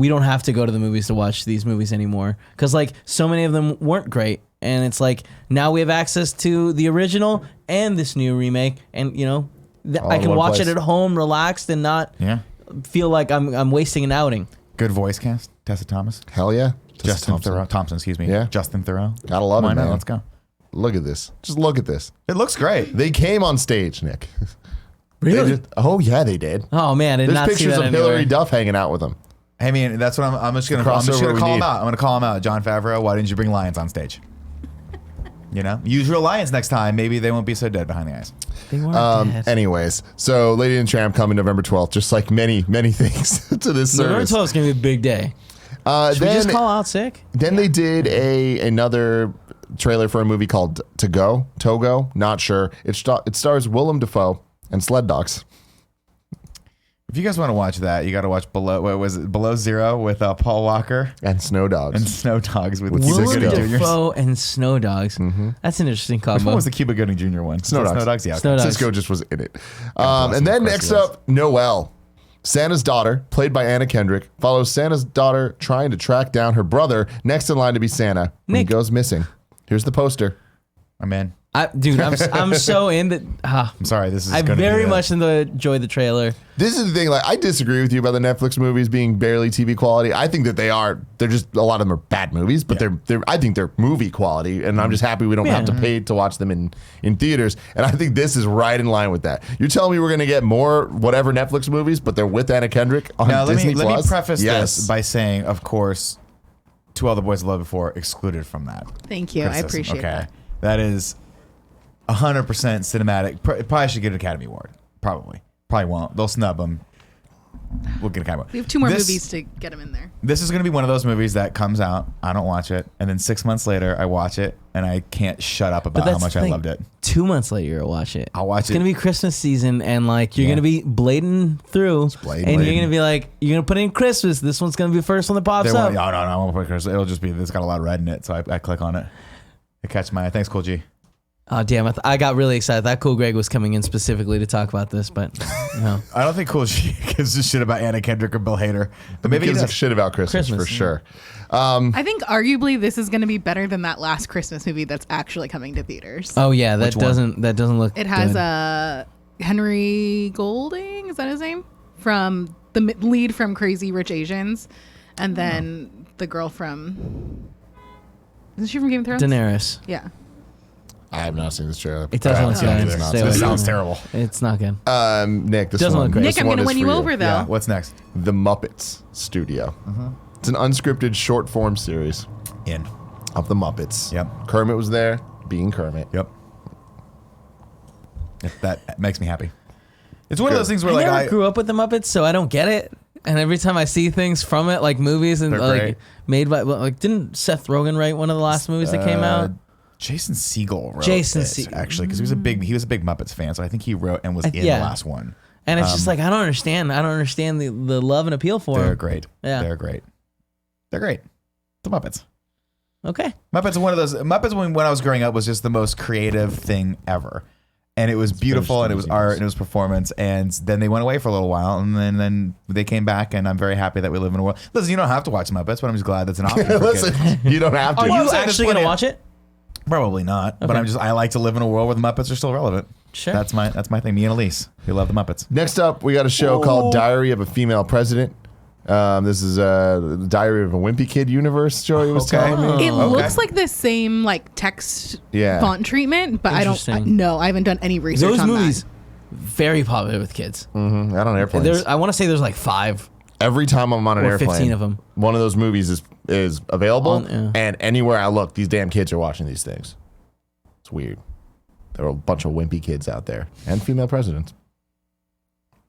don't have to go to the movies to watch these movies anymore because like so many of them weren't great, and it's like now we have access to the original and this new remake, and I in can one watch place. it at home, relaxed, and not feel like I'm wasting an outing. Good voice cast. Tessa Thomas. Hell yeah. Justin Thompson, excuse me. Yeah. Justin Theroux. Gotta love Why it, not? man. Let's go. Look at this. Just look at this. It looks great. They came on stage, Nick. Really? Oh yeah, they did. Oh man, I did There's not see pictures that of Hillary anywhere. Duff hanging out with them. I mean, that's what I'm just gonna crossover we call him need. out. I'm gonna call him out. John Favreau, why didn't you bring lions on stage? Use real lions next time. Maybe they won't be so dead behind the eyes. They weren't dead. Anyways, so Lady and the Tramp coming November 12th, just like many, many things to this November service. 12th is gonna be a big day. Should we just call out sick? Then they did another trailer for a movie called Togo. Not sure. It stars Willem Dafoe and sled dogs. If you guys want to watch that, you got to watch Below Zero with Paul Walker And Snow Dogs. and Snow Dogs with Willem Cuba Willem Gooding Jr. Dafoe and Snow Dogs. That's an interesting Which one combo. was the Cuba Gooding Jr. one? Snow Was that Dogs. Snow Dogs, yeah. Snow okay. Dogs. Cisco just was in it. awesome. And then Of course next he was. up, Noelle. Santa's daughter, played by Anna Kendrick, follows Santa's daughter trying to track down her brother next in line to be Santa when he Nick. goes missing. Here's the poster. I'm in. I'm so in that. I'm sorry. This is. I gonna very be much enjoyed the trailer. This is the thing. Like, I disagree with you about the Netflix movies being barely TV quality. I think that they are. They're just, a lot of them are bad movies, but they're. I think they're movie quality, and I'm just happy we don't have to pay to watch them in theaters. And I think this is right in line with that. You're telling me we're going to get more whatever Netflix movies, but they're with Anna Kendrick on Disney Plus? Let me preface this by saying, of course, To All the Boys I Loved Before excluded from that. Thank you. I appreciate that. That is 100% cinematic. Probably should get an Academy Award. Probably won't. They'll snub them. We'll get an Academy Award. We have 2 more movies to get them in there. This is going to be one of those movies that comes out. I don't watch it, and then 6 months later, I watch it, and I can't shut up about how much I loved it. 2 months later, you'll watch it. I'll watch it. It's gonna be Christmas season, and like you're gonna be blading through, and you're gonna be like, you're gonna put in Christmas. This one's gonna be the first one that pops up. No, I won't put Christmas. It'll just be. It's got a lot of red in it, so I click on it. It catches my eye. Thanks, Cool G. Oh damn! I got really excited. That Cool Greg was coming in specifically to talk about this, but no. I don't think Cool G gives a shit about Anna Kendrick or Bill Hader. But maybe he gives a shit about Christmas for sure. I think arguably this is going to be better than that last Christmas movie that's actually coming to theaters. Oh yeah, that doesn't look. It has good. Henry Golding, is that his name? From the lead from Crazy Rich Asians, and then the girl from. Isn't she from Game of Thrones? Daenerys. Yeah. I have not seen this trailer. It doesn't look good. This sounds terrible. It's not good. Nick, this Doesn't one. look great. Nick, I'm going to win you over though. Yeah, what's next? The Muppets Studio. It's an unscripted short form series In. of the Muppets. Yep. Kermit was there, being Kermit. Yep. That makes me happy. It's one of those things where I like never grew up with the Muppets, so I don't get it. And every time I see things from it, like movies and They're like great. made by, like, didn't Seth Rogen write one of the last movies that came out? Jason Segel wrote Jason it, Segel. actually, because he was a big Muppets fan, so I think he wrote and was in yeah. the last one. And it's just like I don't understand the love and appeal for They're them. great. Yeah. They're great. They're great. The Muppets. Okay. Muppets are one of those. Muppets when I was growing up was just the most creative thing ever, and it was beautiful, and it was art, and it was performance, and then they went away for a little while, and then they came back, and I'm very happy that we live in a world. Listen, you don't have to watch Muppets, but I'm just glad that's an option. For Listen, kids. you don't have to. Are Well, you I'm saying actually there's gonna plenty- watch it? Probably not, but I like to live in a world where the Muppets are still relevant. Sure. That's my thing. Me and Elise, we love the Muppets. Next up, we got a show called Diary of a Female President. This is the Diary of a Wimpy Kid universe. Joey was telling me. It looks like the same like text font treatment, but I Interesting. haven't done any research Those on movies very popular with kids. Out on airplanes. I want to say there's like 5. Every time I'm on an Or airplane, 15 of 'em. one of those movies is available, Yeah. and anywhere I look, these damn kids are watching these things. It's weird. There are a bunch of wimpy kids out there, and female presidents.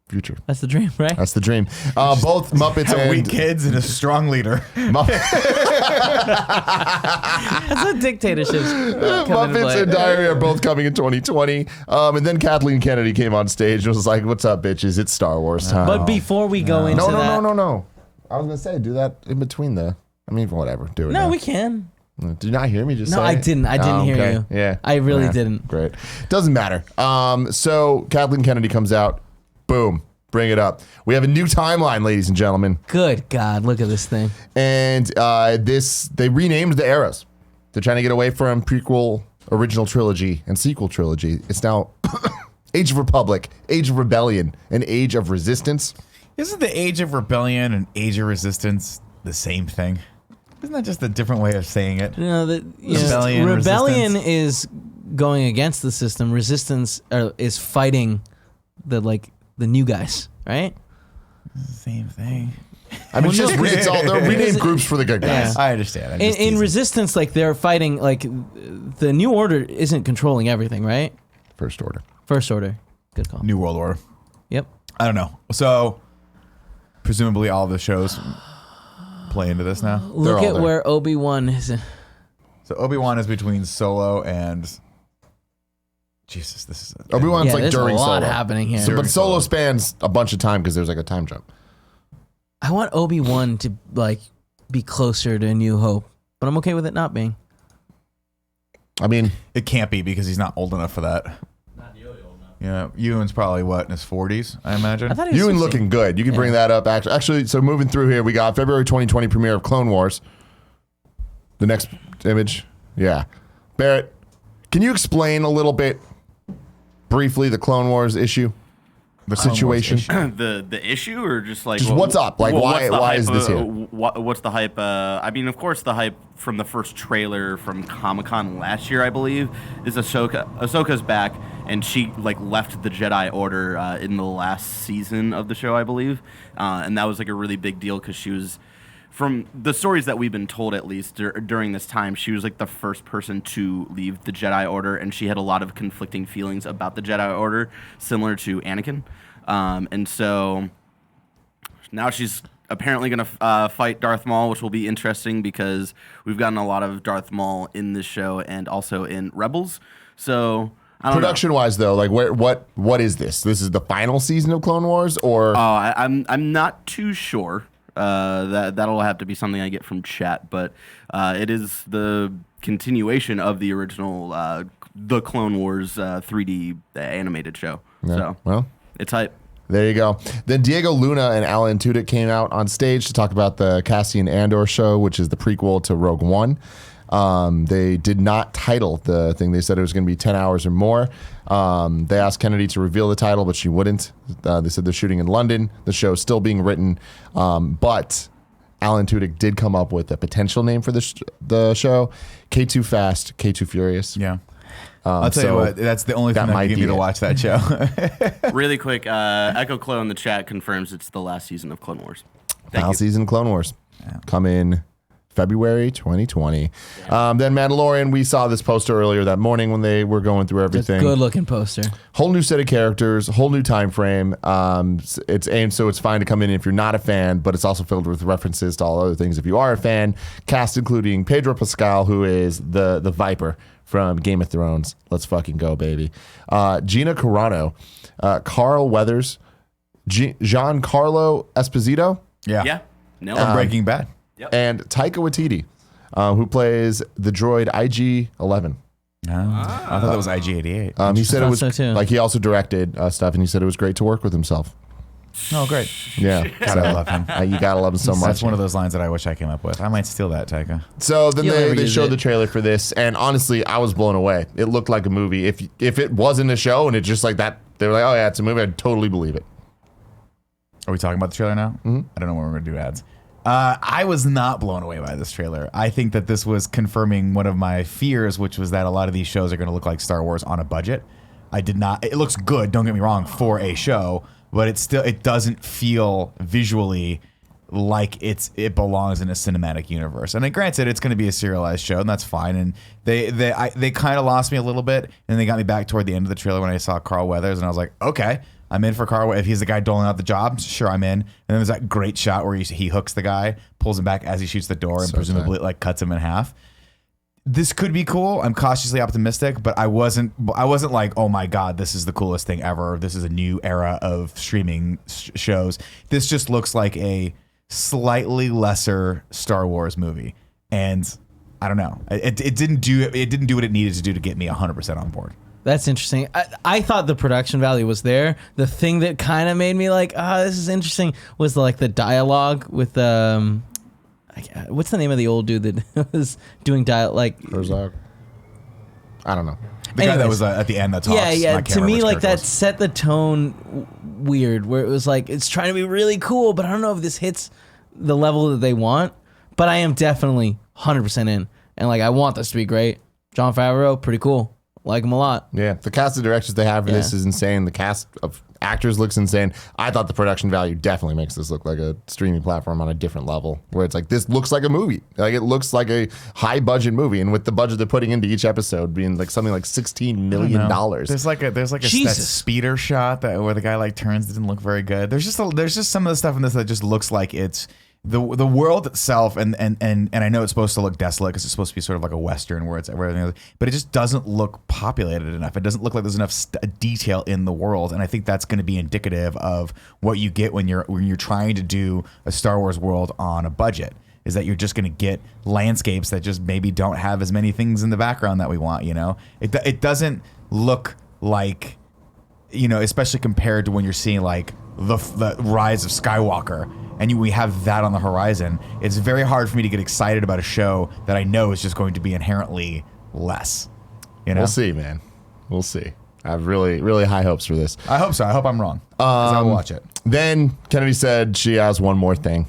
Future. That's the dream, right? That's the dream. Both Muppets Have and weak kids and a strong leader. That's what dictatorships come into Muppets play. and Diary are both coming in 2020. And then Kathleen Kennedy came on stage and was like, "What's up, bitches? It's Star Wars time." But before we go into that, No. I was gonna say do that in between whatever. Do it. No, now. we can. Did you not hear me just say No, I it? didn't. I didn't hear you. Yeah. I really didn't. Great. Doesn't matter. So Kathleen Kennedy comes out. Boom. Bring it up. We have a new timeline, ladies and gentlemen. Good God, look at this thing. And they renamed the eras. They're trying to get away from prequel, original trilogy, and sequel trilogy. It's now Age of Republic, Age of Rebellion, and Age of Resistance. Isn't the Age of Rebellion and Age of Resistance the same thing? Isn't that just a different way of saying it? Rebellion is going against the system. Resistance is fighting the new guys, right? Same thing. I mean, they're renamed groups for the good guys. Yeah. I understand. In Resistance, like they're fighting, like the New Order isn't controlling everything, right? First Order. First Order. Good call. New World Order. Yep. I don't know. So, presumably all the shows play into this now. Look all at there. where Obi-Wan is. So Obi-Wan is between Solo and Jesus. This is Obi-Wan's like there's during a lot Solo. happening here. But Solo spans a bunch of time because there's like a time jump. I want Obi-Wan to be closer to A New Hope, but I'm okay with it not being. I mean, It can't be because he's not old enough for that. Not nearly old enough. Yeah, Ewan's probably in his 40s, I imagine. I thought he was Ewan 60. looking good. You can bring that up. Actually, so moving through here, we got February 2020 premiere of Clone Wars. The next image. Yeah. Barrett, Can you explain a little bit, briefly, the Clone Wars issue? The situation? The issue, or just like what's up? Like, why hype, is this here? What's the hype? I mean, of course, the hype from the first trailer from Comic-Con last year, I believe, is Ahsoka. Ahsoka's back, and she like left the Jedi Order in the last season of the show, I believe, and that was like a really big deal because she was. From the stories that we've been told, at least during this time, she was like the first person to leave the Jedi Order, and she had a lot of conflicting feelings about the Jedi Order, similar to Anakin. And so now she's apparently going to fight Darth Maul, which will be interesting because we've gotten a lot of Darth Maul in this show and also in Rebels. So I don't know. Production-wise, though, like what is this? This is the final season of Clone Wars, or I'm not too sure. That'll have to be something I get from chat, but it is the continuation of the original the Clone Wars 3D animated show. Yeah. So well, it's hype. There you go. Then Diego Luna and Alan Tudyk came out on stage to talk about the Cassian Andor show, which is the prequel to Rogue One. They did not title the thing. They said it was going to be 10 hours or more. They asked Kennedy to reveal the title, but she wouldn't. They said they're shooting in London. The show is still being written. But Alan Tudyk did come up with a potential name for the show. K2 Fast, K2 Furious. Yeah. I'll tell you what, that's the only thing that can get me to watch that show. Really quick, Echo Clo in the chat confirms it's the last season of Clone Wars. Final season of Clone Wars. Yeah. Come in February 2020. Then Mandalorian, we saw this poster earlier that morning when they were going through everything. Good looking poster. Whole new set of characters, whole new time frame. It's aimed so it's fine to come in if you're not a fan, but it's also filled with references to all other things if you are a fan. Cast including Pedro Pascal, who is the Viper from Game of Thrones. Let's fucking go, baby. Gina Carano, Carl Weathers, Giancarlo Esposito. Yeah. No. From Breaking Bad. Yep. And Taika Waititi, who plays the droid IG-11. I thought that was IG-88. He said it was so too. like he also directed stuff, and he said it was great to work with himself. Oh, great. Yeah, God, I love him. you gotta love him so much. That's one of those lines that I wish I came up with. I might steal that, Taika. So then You'll never they use showed it. the trailer for this, and honestly, I was blown away. It looked like a movie. If it wasn't a show and it's just like that, they were like, oh yeah, it's a movie, I'd totally believe it. Are we talking about the trailer now? Mm-hmm. I don't know when we're going to do ads. I was not blown away by this trailer. I think that this was confirming one of my fears, which was that a lot of these shows are going to look like Star Wars on a budget. I did not. It looks good, don't get me wrong, for a show, but it doesn't feel visually like it belongs in a cinematic universe. And then granted, it's going to be a serialized show, and that's fine. And they kind of lost me a little bit, and they got me back toward the end of the trailer when I saw Carl Weathers, and I was like, okay, I'm in for Carl. If he's the guy doling out the job, sure, I'm in. And then there's that great shot where he hooks the guy, pulls him back as he shoots the door, and presumably like cuts him in half. This could be cool. I'm cautiously optimistic, but I wasn't like, oh my God, this is the coolest thing ever. This is a new era of streaming shows. This just looks like a slightly lesser Star Wars movie, and I don't know. It didn't do what it needed to do to get me 100% on board. That's interesting. I thought the production value was there. The thing that kind of made me like, this is interesting was like the dialogue with what's the name of the old dude that was doing like Herzog. I don't know. The guy that was at the end that talks. Yeah. To me, like that was. set the tone weird, where it was like it's trying to be really cool, but I don't know if this hits the level that they want. But I am definitely 100% in, and like I want this to be great. Jon Favreau, pretty cool. Like him a lot. Yeah, the cast of directors they have for this is insane. The cast of actors looks insane. I thought the production value definitely makes this look like a streaming platform on a different level, where it's like this looks like a movie. Like it looks like a high budget movie, and with the budget they're putting into each episode being like something like $16 million. There's like a speeder shot where the guy like turns. It didn't look very good. There's just some of the stuff in this that just looks like it's. The world itself, and I know it's supposed to look desolate because it's supposed to be sort of like a Western where everything, but it just doesn't look populated enough. It doesn't look like there's enough detail in the world, and I think that's going to be indicative of what you get when you're trying to do a Star Wars world on a budget. Is that you're just going to get landscapes that just maybe don't have as many things in the background that we want. You know, it doesn't look like, you know, especially compared to when you're seeing like the rise of Skywalker. And we have that on the horizon. It's very hard for me to get excited about a show that I know is just going to be inherently less. You know? We'll see, man. We'll see. I have really, really high hopes for this. I hope so. I hope I'm wrong. 'Cause I will watch it. Then Kennedy said she has one more thing.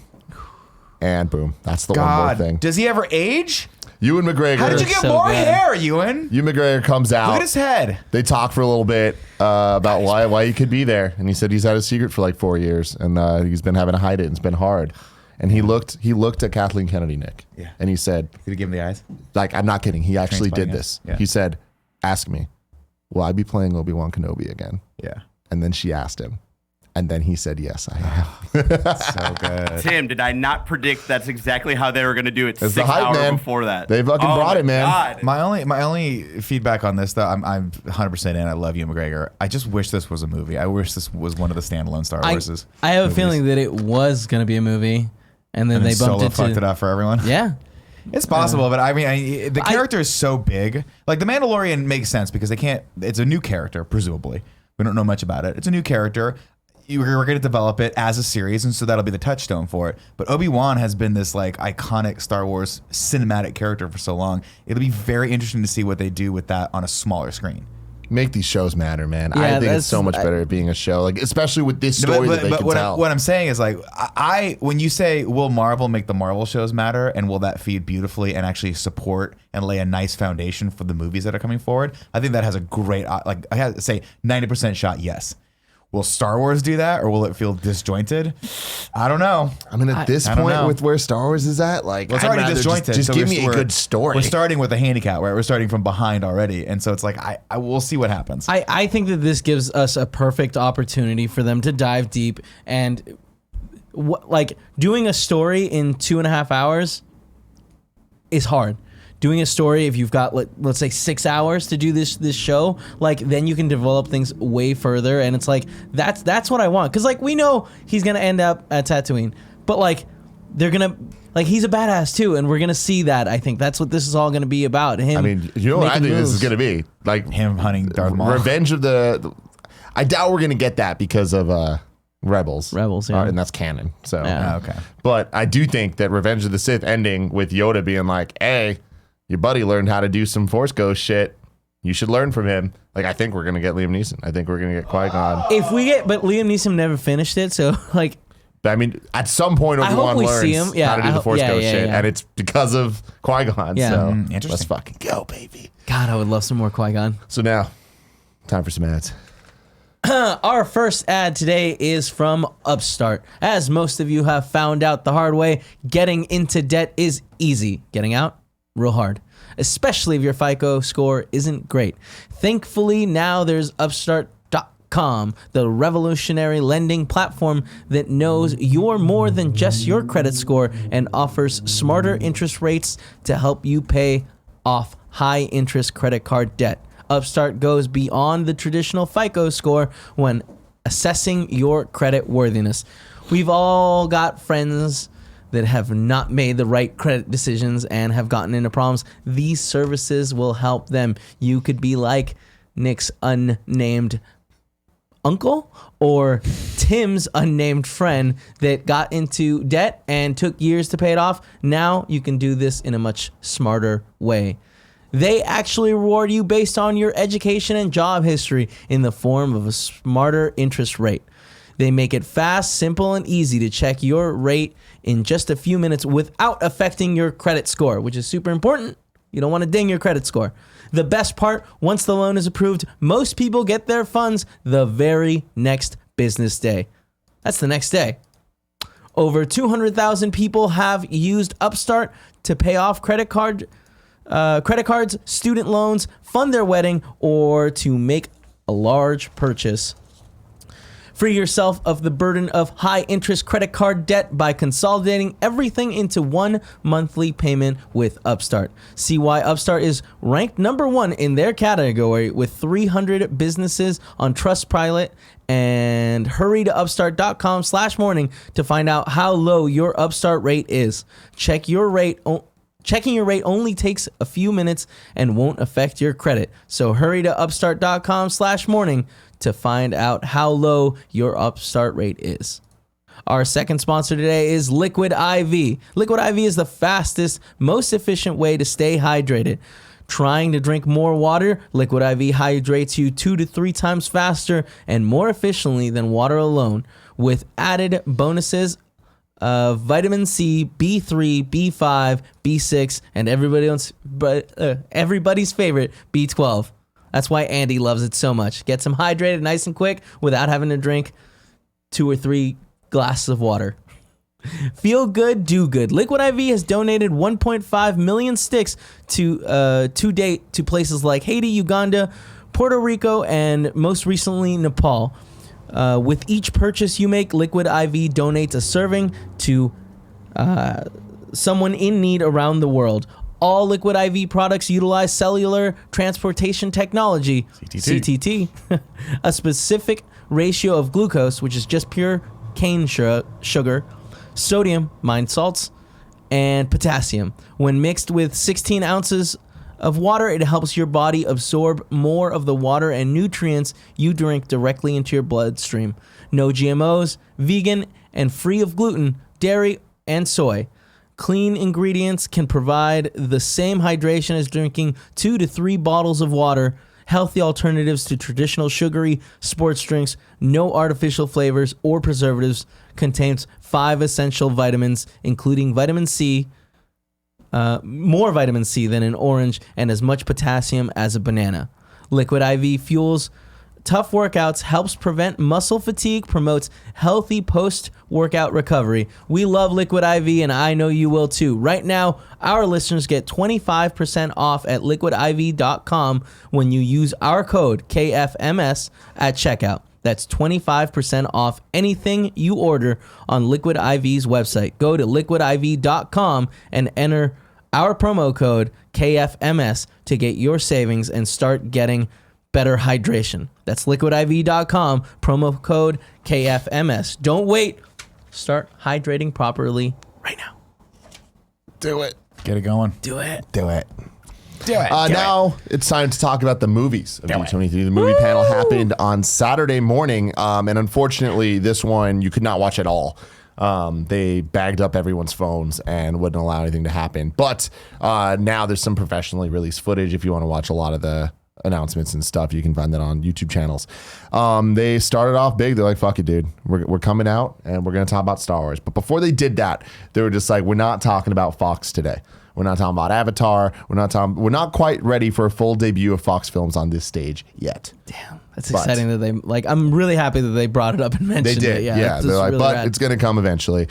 And boom, that's the one more God, thing. does he ever age? Ewan McGregor. How did you get so more good. hair, Ewan? Ewan McGregor comes out. Look at his head. They talk for a little bit about why he could be there, and he said he's had a secret for like 4 years, and he's been having to hide it, and it's been hard. And he looked at Kathleen Kennedy, Nick, Yeah. and he said, Did he give him the eyes? like, I'm not kidding. He actually did Trainspotting this. it? Yeah. He said, "Ask me, will I be playing Obi-Wan Kenobi again?" Yeah. And then she asked him, and then he said, "Yes, I am." So good. Tim, did I not predict that's exactly how they were going to do it It's 6 the hype, hours man. before that? They fucking brought my it, man. God. My only feedback on this, though, I'm 100% in. I love you, McGregor. I just wish this was a movie. I wish this was one of the standalone Star Warses. I have a movies. feeling that it was going to be a movie, and then And they then bumped Solo it to. fucked it up for everyone. Yeah. It's possible, but I mean, the character is so big. Like the Mandalorian makes sense because they can't. It's a new character, presumably. We don't know much about it. It's a new character. We're going to develop it as a series, and so that'll be the touchstone for it. But Obi-Wan has been this like iconic Star Wars cinematic character for so long. It'll be very interesting to see what they do with that on a smaller screen. Make these shows matter, man. Yeah, I think that's- it's so much better at being a show, like especially with this story that they can tell. What I'm saying is like when you say will Marvel make the Marvel shows matter and will that feed beautifully and actually support and lay a nice foundation for the movies that are coming forward, I think that has a great like I have to say 90% shot yes. Will Star Wars do that or will it feel disjointed? I don't know. I mean, at this I don't point, know. with where Star Wars is at, like, Well, it's I'd already rather disjointed. Just so give we're- me a we're- good story. We're starting with a handicap, right? We're starting from behind already, and so it's like I will see what happens. I think that this gives us a perfect opportunity for them to dive deep and like doing a story in 2.5 hours is hard. Doing a story, if you've got let's say 6 hours to do this show, like then you can develop things way further, and it's like that's what I want, because like we know he's gonna end up at Tatooine, but like they're gonna like he's a badass too, and we're gonna see that. I think that's what this is all gonna be about. Him. I mean, you know what I making think this is moves. going to be? Like, Him hunting Darth Maul. Revenge of the I doubt we're going to get that because of Rebels. Rebels, yeah. And that's canon. So, Yeah. Oh, okay. But I do think that Revenge of the Sith ending with Yoda being like, "Hey, your buddy learned how to do some Force Ghost shit. You should learn from him." Like, I think we're going to get Liam Neeson. I think we're going to get Qui-Gon. If we get, but Liam Neeson never finished it, so like But I mean, at some point, I hope Obi-Wan we learns see him. Yeah, how to do I the hope- Force yeah, Ghost yeah, shit. yeah. And it's because of Qui-Gon. Yeah. So Interesting. let's fucking go, baby. God, I would love some more Qui-Gon. So now, time for some ads. Our first ad today is from Upstart. As most of you have found out the hard way, getting into debt is easy. Getting out, real hard. Especially if your FICO score isn't great. Thankfully, now there's Upstart.com, the revolutionary lending platform that knows you're more than just your credit score and offers smarter interest rates to help you pay off high interest credit card debt. Upstart goes beyond the traditional FICO score when assessing your credit worthiness. We've all got friends that have not made the right credit decisions and have gotten into problems. These services will help them. You could be like Nick's unnamed uncle or Tim's unnamed friend that got into debt and took years to pay it off. Now you can do this in a much smarter way. They actually reward you based on your education and job history in the form of a smarter interest rate. They make it fast, simple, and easy to check your rate in just a few minutes without affecting your credit score, which is super important. You don't want to ding your credit score. The best part, once the loan is approved, most people get their funds the very next business day. That's the next day. Over 200,000 people have used Upstart to pay off credit cards, student loans, fund their wedding, or to make a large purchase. Free yourself of the burden of high-interest credit card debt by consolidating everything into one monthly payment with Upstart. See why Upstart is ranked number 1 in their category with 300 businesses on Trustpilot, and hurry to upstart.com/morning to find out how low your Upstart rate is. Checking your rate only takes a few minutes and won't affect your credit. So hurry to upstart.com/morning to find out how low your Upstart rate is. Our second sponsor today is Liquid IV. Liquid IV is the fastest, most efficient way to stay hydrated. Trying to drink more water? Liquid IV hydrates you 2 to 3 times faster and more efficiently than water alone, with added bonuses of vitamin C, B3, B5, B6, and everybody's favorite, B12. That's why Andy loves it so much. Gets him hydrated nice and quick without having to drink 2 or 3 glasses of water. Feel good, do good. Liquid IV has donated 1.5 million sticks to date to places like Haiti, Uganda, Puerto Rico, and most recently Nepal. With each purchase you make, Liquid IV donates a serving to someone in need around the world. All Liquid IV products utilize cellular transportation technology, CTT, a specific ratio of glucose, which is just pure cane sugar, sodium, mined salts, and potassium. When mixed with 16 ounces of water, it helps your body absorb more of the water and nutrients you drink directly into your bloodstream. No GMOs, vegan, and free of gluten, dairy, and soy. Clean ingredients can provide the same hydration as drinking 2 to 3 bottles of water. Healthy alternatives to traditional sugary sports drinks. No artificial flavors or preservatives. Contains 5 essential vitamins, including vitamin C, more vitamin C than an orange, and as much potassium as a banana. Liquid IV fuels tough workouts, helps prevent muscle fatigue, promotes healthy post-workout recovery. We love Liquid IV, and I know you will too. Right now, our listeners get 25% off at liquidiv.com when you use our code KFMS at checkout. That's 25% off anything you order on Liquid IV's website. Go to liquidiv.com and enter our promo code KFMS to get your savings and start getting better hydration. That's liquidiv.com, promo code KFMS. Don't wait. Start hydrating properly right now. Do it. Get it going. Do it. Do it. Do it. Now it's time to talk about the movies of D23. The movie panel happened on Saturday morning, and unfortunately, this one you could not watch at all. They bagged up everyone's phones and wouldn't allow anything to happen. But now there's some professionally released footage. If you want to watch a lot of the announcements and stuff, you can find that on YouTube channels. They started off big. They're like, fuck it, dude. We're coming out and we're going to talk about Star Wars. But before they did that, they were just like, we're not talking about Fox today. We're not talking about Avatar. We're not quite ready for a full debut of Fox films on this stage yet. Damn, that's exciting that they I'm really happy that they brought it up and mentioned it. They did, yeah. They're like, really but rad. It's going to come eventually.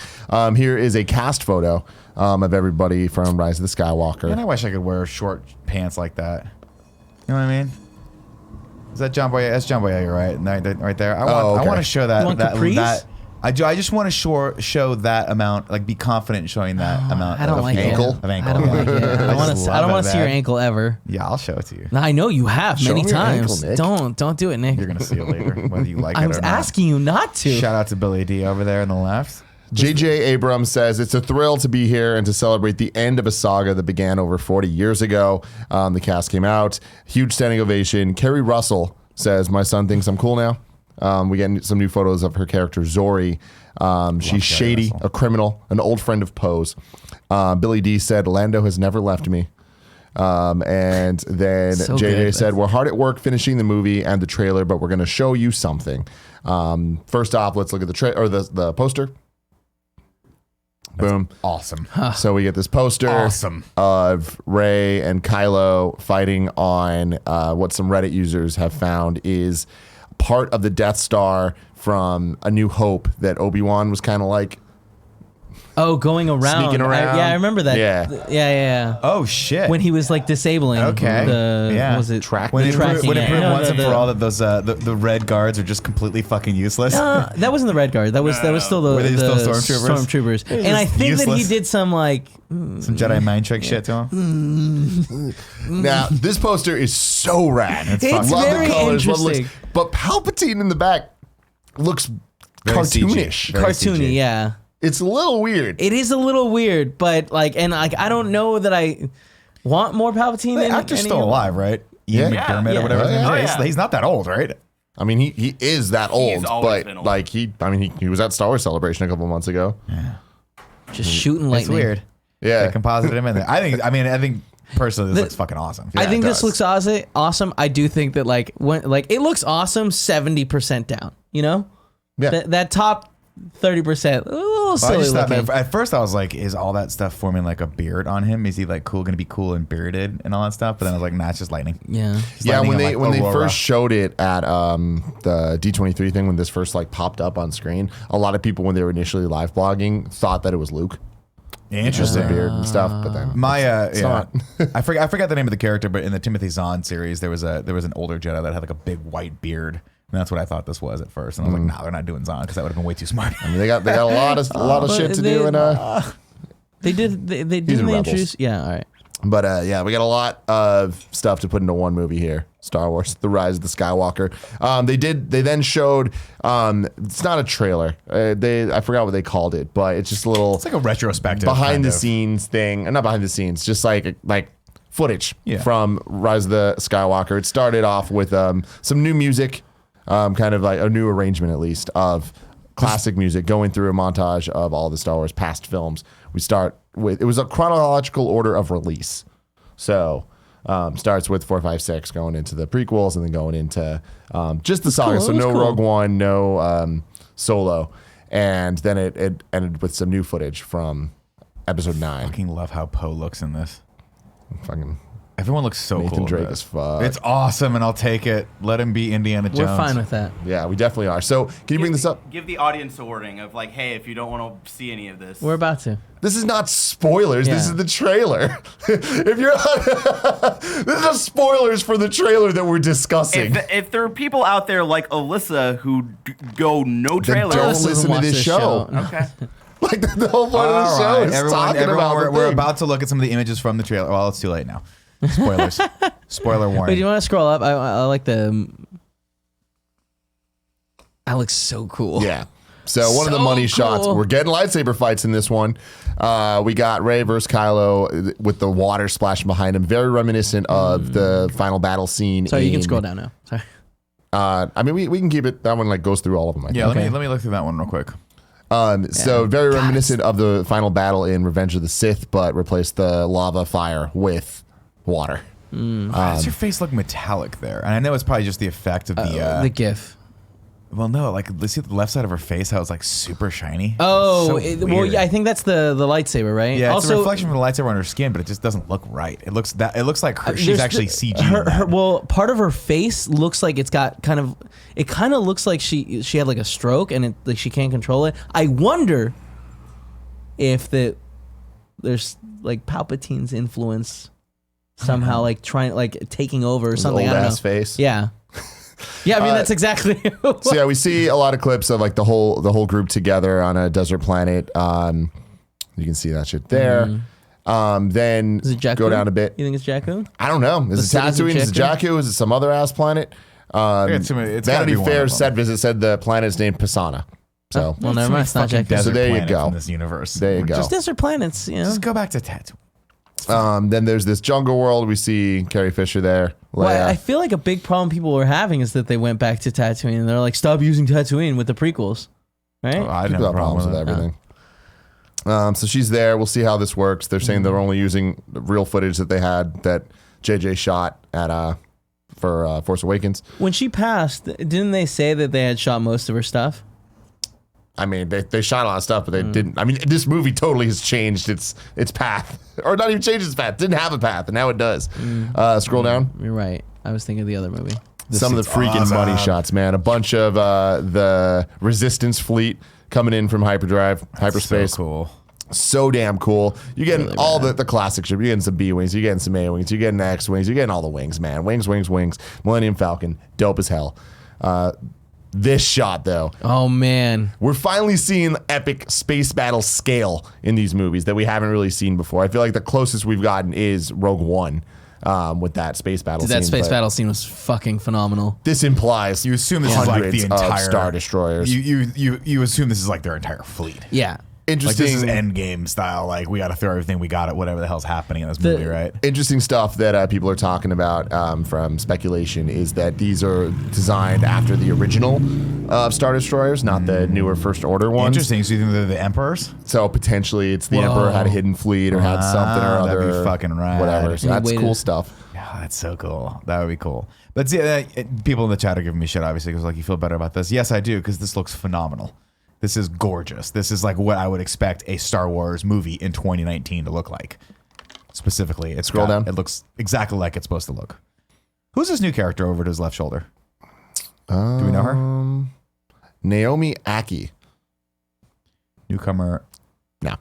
Here is a cast photo of everybody from Rise of the Skywalker. And I wish I could wear short pants like that. You know what I mean? Is that John Boyega? That's John Boyega, right? Right there. I want to show that. You want capris? I just want to show that amount, like be confident in showing that amount I don't of like ankle. it. Of ankle. I don't like it. I don't want to see your ankle. ankle ever. Yeah, I'll show it to you. I know you have Show many me your times. ankle, Nick. Don't do it, Nick. You're gonna see it later, whether you like it I or was not. asking you not to. Shout out to Billy D over there on the left. J.J. Abrams says, it's a thrill to be here and to celebrate the end of a saga that began over 40 years ago. The cast came out. Huge standing ovation. Kerry Russell says, my son thinks I'm cool now. We get some new photos of her character, Zori. She's shady, a criminal, an old friend of Poe's. Billy D said, Lando has never left me. And then So JJ good. said, we're hard at work finishing the movie and the trailer, but we're going to show you something. First off, let's look at the poster. Boom. Awesome. So we get this poster Awesome. of Rey and Kylo fighting on what some Reddit users have found is part of the Death Star from A New Hope that Obi-Wan was kind of like. Oh, going around. Sneaking around. I remember that. Yeah. Oh shit. When he was like disabling. Okay. What was it? When it tracking proved it. once and the- for all that those the red guards are just completely fucking useless. That wasn't the Red Guard. That was still the, Were they the still stormtroopers? Stormtroopers. And I think that he useless. did some like Some Jedi mind trick shit to him. Now, this poster is so rad. It's Love very the colors, love the looks. interesting. But Palpatine in the back looks Very cartoonish. CG. Very cartoony. CG. Yeah, It's a little weird. it is a little weird, but like, and like, I don't know that I want more Palpatine. The in actor's any still of- alive, right? Yeah. Ian McDermott Yeah. or whatever his Oh, name yeah. is. Oh, yeah. He's not that old, right? I mean, he is that old, always been but old. like he was at Star Wars Celebration a couple months ago. just shooting lightning. It's weird. Yeah. They composited him in there. I think personally, this looks fucking awesome. I think it this does. looks awesome. I do think that it looks awesome 70% down, you know? Yeah. That top 30%, a little silly I just thought looking. that at first I was like, is all that stuff forming like a beard on him? Is he like going to be cool and bearded and all that stuff? But then I was like, nah, it's just lightning. Yeah. It's Yeah, lightning when and, they like, Aurora. first showed it at the D23 thing, when this first like popped up on screen, a lot of people when they were initially live blogging thought that it was Luke, just Interesting. the beard and stuff. But then My it's yeah, not. I forgot the name of the character, but in the Timothy Zahn series, there was an older Jedi that had like a big white beard, and that's what I thought this was at first. And I was like, nah, they're not doing Zahn because that would have been way too smart. I mean, they got a lot of but shit to they- do in They did. They He's didn't in they Rebels. introduce. Yeah. All right. But yeah, we got a lot of stuff to put into one movie here. Star Wars: The Rise of the Skywalker. They then showed. It's not a trailer. I forgot what they called it, but it's just a little It's like a retrospective behind the kind of. scenes thing. Not behind the scenes, just like footage Yeah. from Rise of the Skywalker. It started off with some new music, kind of like a new arrangement at least of classic music, going through a montage of all the Star Wars past films. We start with, it was a chronological order of release. So starts with 4, 5, 6 going into the prequels and then going into just the saga. cool. So It was no cool. Rogue One, no Solo. And then it ended with some new footage from episode 9. Fucking love how Poe looks in this. Fucking Everyone looks so Nathan cool. in Drake this. as fuck. It's awesome, and I'll take it. Let him be Indiana Jones. We're fine with that. Yeah, we definitely are. So can you bring this up? Give the audience a warning of like, hey, if you don't want to see any of this, We're about to. This is not spoilers. This Yeah. is the trailer. If you're this is spoilers for the trailer that we're discussing. if there are people out there like Alyssa who go no Then trailer, don't Alyssa listen to watch this show. okay. Like the whole point of the All show right, is everyone, talking about the we're thing. about to look at some of the images from the trailer. Well, it's too late now. Spoilers. Spoiler warning. Wait, do you want to scroll up? I like the. That looks so cool. Yeah. So one of the So money shots, cool. we're getting lightsaber fights in this one. We got Rey versus Kylo with the water splashing behind him, very reminiscent of the final battle scene. Sorry, you can in- scroll down now. Sorry. I mean, we can keep it. That one like goes through all of them. I think. Yeah, Okay. let me look through that one real quick. So very reminiscent of the final battle in Revenge of the Sith, but replaced the lava fire with water. Why does your face look metallic there? And I know it's probably just the effect of The GIF. well, no, like let's see the left side of her face, how it's like super shiny. Oh, So well, weird. yeah, I think that's the lightsaber, right? Yeah, it's also, a reflection from the lightsaber on her skin, but it just doesn't look right. It looks like she's there's actually the- CG. Her, well, part of her face looks like it's got kind of. It kind of looks like she had like a stroke and like she can't control it. I wonder if there's like Palpatine's influence somehow like trying like taking over or something. I don't know. Old-ass face. Yeah. Yeah, I mean that's exactly. So yeah, we see a lot of clips of like the whole group together on a desert planet. You can see that shit there. Then Is it Jakku? go down a bit. You think it's Jakku? I don't know. Is it cities of Tatooine? Is it Jakku? Is it some other ass planet? it's gotta Vanity be one Fair of them. said the planet's named Pisana. So Well, never mind. It's not Fucking Jakku. desert So there you planets go. In this universe, There you go. Just desert planets, you know. Just go back to Tatooine. then there's this jungle world. We see Carrie Fisher there. Well, Leia. I feel like a big problem people were having is that they went back to Tatooine and they're like, stop using Tatooine with the prequels, right? Oh, I didn't People have a have problems with that. everything. So she's there. We'll see how this works. They're saying they're only using the real footage that they had that JJ shot at for Force Awakens. When she passed, didn't they say that they had shot most of her stuff? I mean, they shot a lot of stuff, but they didn't. I mean, this movie totally has changed its path, or not even changed its path. Didn't have a path, and now it does. Scroll down. You're right. I was thinking of the other movie. Some of the freaking awesome. money shots, man. A bunch of the Resistance fleet coming in from hyperspace. So cool. So damn cool. You're getting Really all rad. the classic shit. You're getting some B wings. You're getting some A wings. You're getting X wings. You're getting all the wings, man. Wings. Millennium Falcon, dope as hell. This shot though, Oh man, we're finally seeing epic space battle scale in these movies that we haven't really seen before. I feel like the closest we've gotten is Rogue One with that space battle. dude, that scene, space but battle scene was fucking phenomenal. This implies You assume this is like hundreds the entire of Star Destroyers. You assume this is like their entire fleet. Yeah, Interesting. Like this is Endgame style. Like we got to throw everything we got at whatever the hell's happening in this movie, right? Interesting stuff that people are talking about from speculation is that these are designed after the original Star Destroyers, not the newer First Order ones. Interesting. So you think they're the Emperors? So potentially it's the Emperor had a hidden fleet or had something or other. That'd be fucking rad. Whatever. So that's Wait, cool stuff. Yeah, that's so cool. That would be cool. But see, people in the chat are giving me shit, obviously, because like, you feel better about this. Yes, I do, because this looks phenomenal. This is gorgeous. This is like what I would expect a Star Wars movie in 2019 to look like. Specifically, Scroll down. It looks exactly like it's supposed to look. Who's this new character over to his left shoulder? Do we know her? Naomi Aki. Newcomer. No.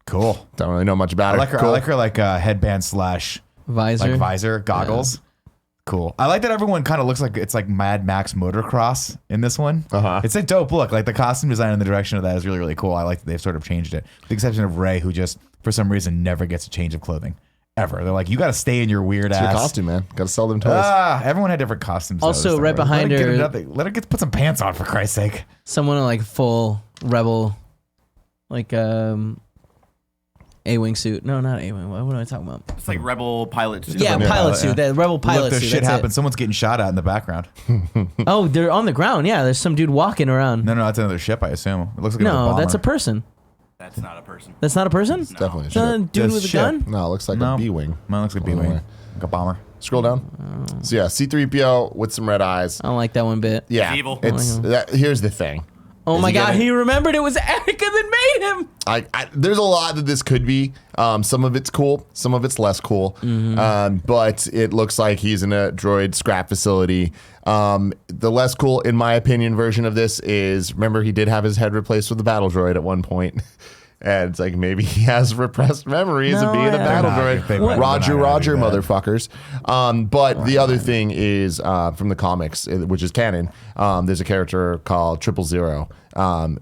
Cool. Don't really know much about her. I like her like headband slash Visor. like visor, goggles. Cool. I like that everyone kind of looks like it's like Mad Max Motocross in this one. It's a dope look. Like the costume design and the direction of that is really, really cool. I like that they've sort of changed it. With the exception of Rey, who just, for some reason, never gets a change of clothing. Ever. They're like, you got to stay in your weird It's ass. your costume, man. Got to sell them toys. Everyone had different costumes. Also, right behind her- Let her get put some pants on, for Christ's sake. Someone in like full rebel, like A-wing suit. No, not A-wing. What am I talking about? It's like rebel pilot suit. Yeah, pilot suit. yeah. That rebel pilot Look, there's suit. shit that's happens. it. Someone's getting shot at in the background. Oh, they're on the ground. Yeah, there's some dude walking around. No, that's another ship, I assume. It looks like another No, bomber. that's a person. That's not a person. That's not a person? Definitely a It's not a ship. dude That's with a ship. gun? No, it looks like No. a B-wing. Mine looks like a All the B-wing. way. Like a bomber. Scroll down. So yeah, C-3PO with some red eyes. I don't like that one bit. Yeah, He's evil. It's here's the thing. Oh Is my he god, gonna- he remembered it was Anakin that made him. There's a lot that this could be. Some of it's cool, some of it's less cool. But it looks like he's in a droid scrap facility. The less cool, in my opinion, version of this is, remember, he did have his head replaced with a battle droid at one point. And it's like maybe he has repressed memories of No, being a I- battle They're not- droid. they're not Roger, gonna Roger, do that. motherfuckers. But the other thing is from the comics, which is canon, there's a character called 000,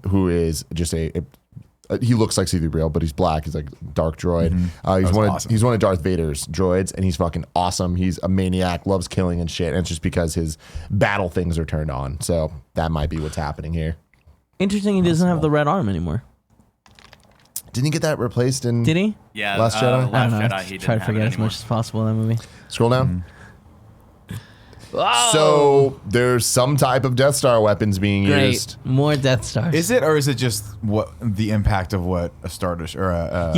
who is just he looks like C-3PO, but he's black. He's like dark droid. Awesome. He's one of Darth Vader's droids, and he's fucking awesome. He's a maniac, loves killing and shit. And it's just because his battle things are turned on. So that might be what's happening here. Interesting, he doesn't have the red arm anymore. Didn't he get that replaced in? Did he? Yeah, Last Jedi? I don't Last know. Jedi. I He try to didn't have forget it as anymore. much as possible in that movie. Scroll down. So there's some type of Death Star weapons being Great. used. More Death Stars. Is it, or is it just what the impact of what a Star Destroyer,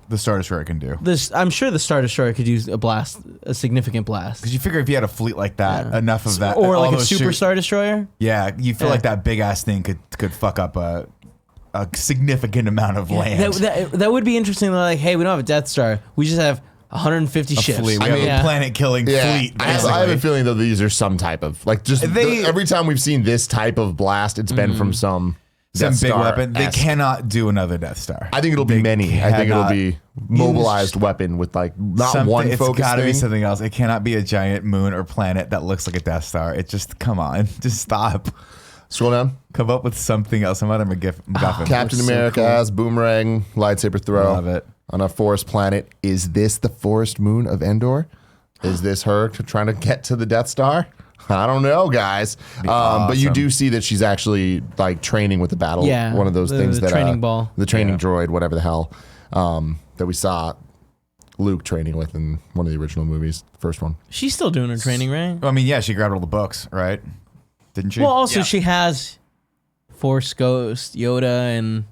the Star Destroyer can do? I'm sure the Star Destroyer could use a significant blast. Because you figure if you had a fleet like that, enough of that, Or all like a those Super Star Destroyer. Yeah, you feel Yeah. like that big ass thing could fuck up a significant amount of land. That would be interesting. They're like, hey, we don't have a Death Star. We just have 150 a ships. fleet. We have Yeah. a planet killing Yeah, fleet. I have Basically. a feeling though these are some type of like just They- every time we've seen this type of blast, it's been from some Death big Star weapon. They esque. cannot do another Death Star. I think it'll be They many. I think it'll cannot. be mobilized weapon with like not Something- one it's focus gotta be thing. something else. It cannot be a giant moon or planet that looks like a Death Star. It just, come on, just stop. Scroll down. Come up with something else. Some other MacGuffin. Captain so America cool. has boomerang lightsaber throw. Love it. On a forest planet. Is this the forest moon of Endor? Is this her trying to get to the Death Star? I don't know, guys. But you awesome. do see that she's actually like training with the battle. Yeah, one of those the things that training ball. the training droid, whatever the hell, that we saw Luke training with in one of the original movies, the first one. She's still doing her training, right? I mean, yeah, she grabbed all the books, right? Didn't she? Well, also Yeah. she has Force Ghost, Yoda, and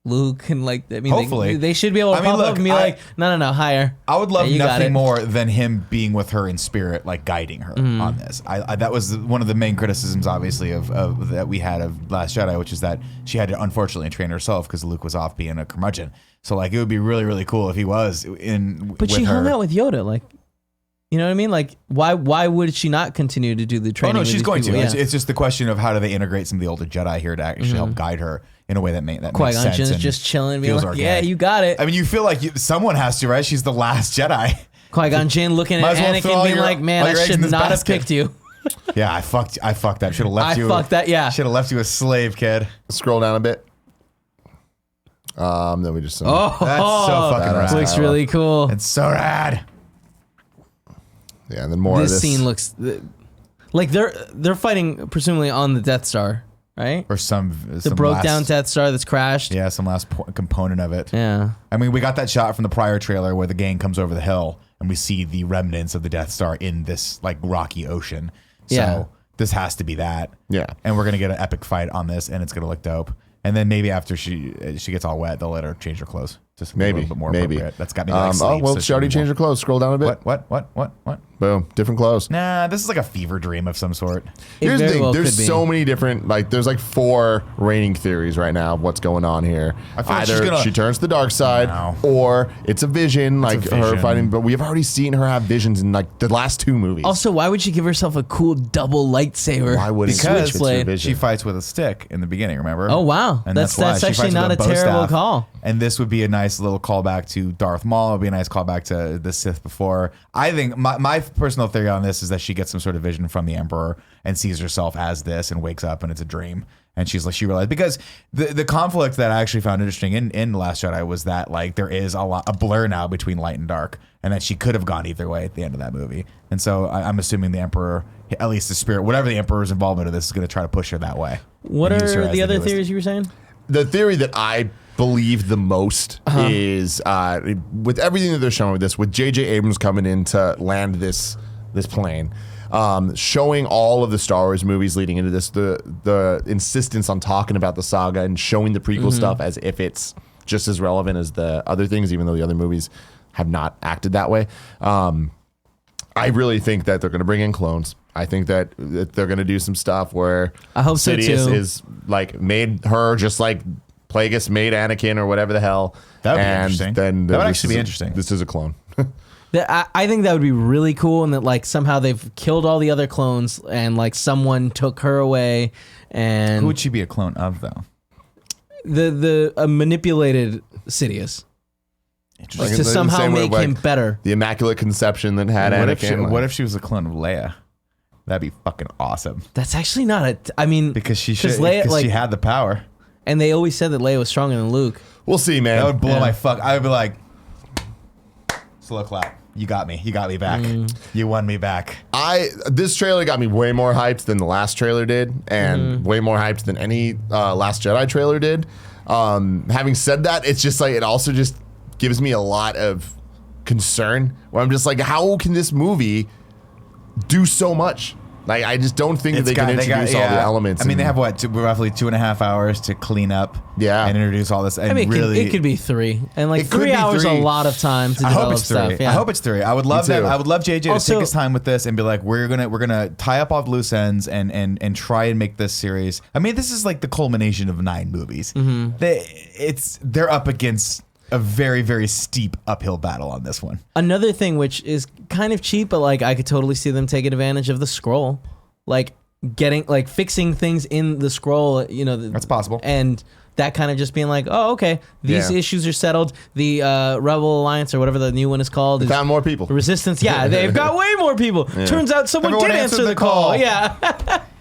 Luke, and like I mean, Hopefully. they should be able to I mean, pop look, up and be I- like, no, higher. I would love Yeah, you got nothing it. more than him being with her in spirit, like guiding her on this. I that was one of the main criticisms, obviously, of that we had of Last Jedi, which is that she had to unfortunately train herself because Luke was off being a curmudgeon. So like, it would be really, really cool if he was in. But with she her. hung out with Yoda, like, you know what I mean? Like, why would she not continue to do the Oh training? no, with she's these going people? to. Yeah. It's just the question of how do they integrate some of the older Jedi here to actually help guide her in a way that makes Qui-Gon sense. Jinn's and just chilling, being feels like, yeah, organic. you got it. I mean, you feel like someone has to, right? She's the last Jedi. Qui-Gon Jinn looking Might at as well throw Anakin, all being your- like, man, all I your eggs should in this not have basket." picked you. Yeah, I fucked that. Should have left I you. fucked that, yeah. Should have left you a slave, kid. Scroll down a bit. Then we just Oh, That's so fucking Badass. rad. looks really cool. It's so rad. yeah, and then more of This this scene looks like they're fighting presumably on the Death Star. right? Or some broke last, down Death Star that's crashed. Yeah, some last component of it. Yeah. I mean, we got that shot from the prior trailer where the gang comes over the hill and we see the remnants of the Death Star in this like rocky ocean. So Yeah. this has to be that. Yeah. And we're gonna get an epic fight on this, and it's gonna look dope. And then maybe after she gets all wet, they'll let her change her clothes. Just Maybe, a little bit more maybe. appropriate. That's got me like oh, well, she already changed her clothes. Scroll down a bit. What? Boom. Different clothes. Nah, this is like a fever dream of some sort. It Here's the very thing. well There's could be. so many different, like, there's like 4 reigning theories right now of what's going on here. I feel like she's Either gonna- she turns to the dark side, No. or it's a vision, like a her vision. fighting. But we have already seen her have visions in like the last 2 movies. Also, why would she give herself a cool double lightsaber? Why wouldn't Because switch with your vision? she fights with a stick in the beginning, remember? Oh, wow. And That's why. She actually fights not with a bow terrible staff. call. And this would be a nice little callback to Darth Maul. It would be a nice callback to the Sith before. I think my personal theory on this is that she gets some sort of vision from the Emperor and sees herself as this and wakes up and it's a dream. And she realized, because the conflict that I actually found interesting in The Last Jedi was that like there is a blur now between light and dark, and that she could have gone either way at the end of that movie. And so I'm assuming the Emperor, at least the spirit, whatever the Emperor's involvement in this, is going to try to push her that way. What and use her are as the other newest. theories you were saying? The theory that I believe the most is with everything that they're showing with this, with J.J. Abrams coming in to land this plane, showing all of the Star Wars movies leading into this, the insistence on talking about the saga and showing the prequel stuff as if it's just as relevant as the other things, even though the other movies have not acted that way. I really think that they're going to bring in clones. I think that they're going to do some stuff where I hope so, Sidious too. is like made her just like Plagueis made Anakin or whatever the hell. That would be and interesting. Then That would this actually be is interesting. This is a clone. I think that would be really cool, and that like somehow they've killed all the other clones, and like someone took her away, and Who would she be a clone of, though? the manipulated Sidious Like in to the somehow same way, make like, him better. The Immaculate Conception that had Anakin. What if she was a clone of Leia? That'd be fucking awesome. That's actually not a. I mean, Because she Leia, like, she had the power. and they always said that Leia was stronger than Luke. We'll see, man. That would blow Yeah. my fuck. I would be like, slow clap. You got me. You got me back. You won me back. This trailer got me way more hyped than the last trailer did, and way more hyped than any Last Jedi trailer did. Having said that, it's just like it also just gives me a lot of concern where I'm just like, how can this movie do so much? Like, I just don't think that they can introduce all the elements. I mean, they and- have roughly 2.5 hours to clean up. Yeah. And introduce all this. And I mean, really, it could be 3, and like It could 3 be hours 3. a lot of time to I develop hope it's 3. stuff. Yeah. I hope it's 3. I would love Me that. too. I would love JJ to Also- take his time with this and be like, we're gonna tie up all the loose ends and try and make this series. I mean, this is like the culmination of 9 movies. They're up against a very, very steep uphill battle on this one. Another thing which is kind of cheap, but like I could totally see them taking advantage of the scroll, like fixing things in the scroll. You know, That's possible. and that kind of just being like, oh, okay, these Yeah. issues are settled. The Rebel Alliance or whatever the new one is called is found more people. Resistance. Yeah, they've got way more people. Turns out someone Everyone did answered answer the the call. call. Yeah.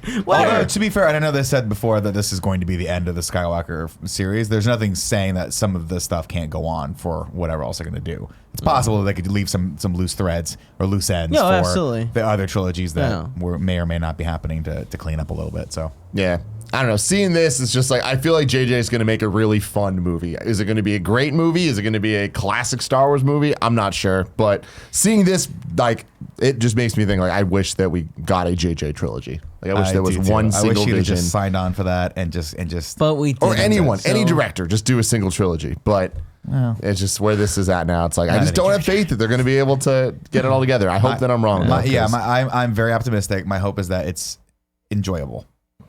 Although, Whatever. to be fair, and I know they said before that this is going to be the end of the Skywalker series. There's nothing saying that some of this stuff can't go on for whatever else they're going to do. It's possible that they could leave some loose threads or loose ends No, for absolutely. the other trilogies that Yeah. may or may not be happening to clean up a little bit. So Yeah. I don't know. Seeing this is just like, I feel like JJ is going to make a really fun movie. Is it going to be a great movie? Is it going to be a classic Star Wars movie? I'm not sure. But seeing this, like, it just makes me think, like, I wish that we got a JJ trilogy. Like, I wish there was do too. one I single wish he'd have vision. just signed on for that and just. But we Or didn't, anyone, so- any director, just do a single trilogy. But it's just where this is at now. It's like, I Not just any don't have faith that they're going to be able to get it all together. I hope that I'm wrong. though, 'cause I'm very optimistic. My hope is that it's enjoyable.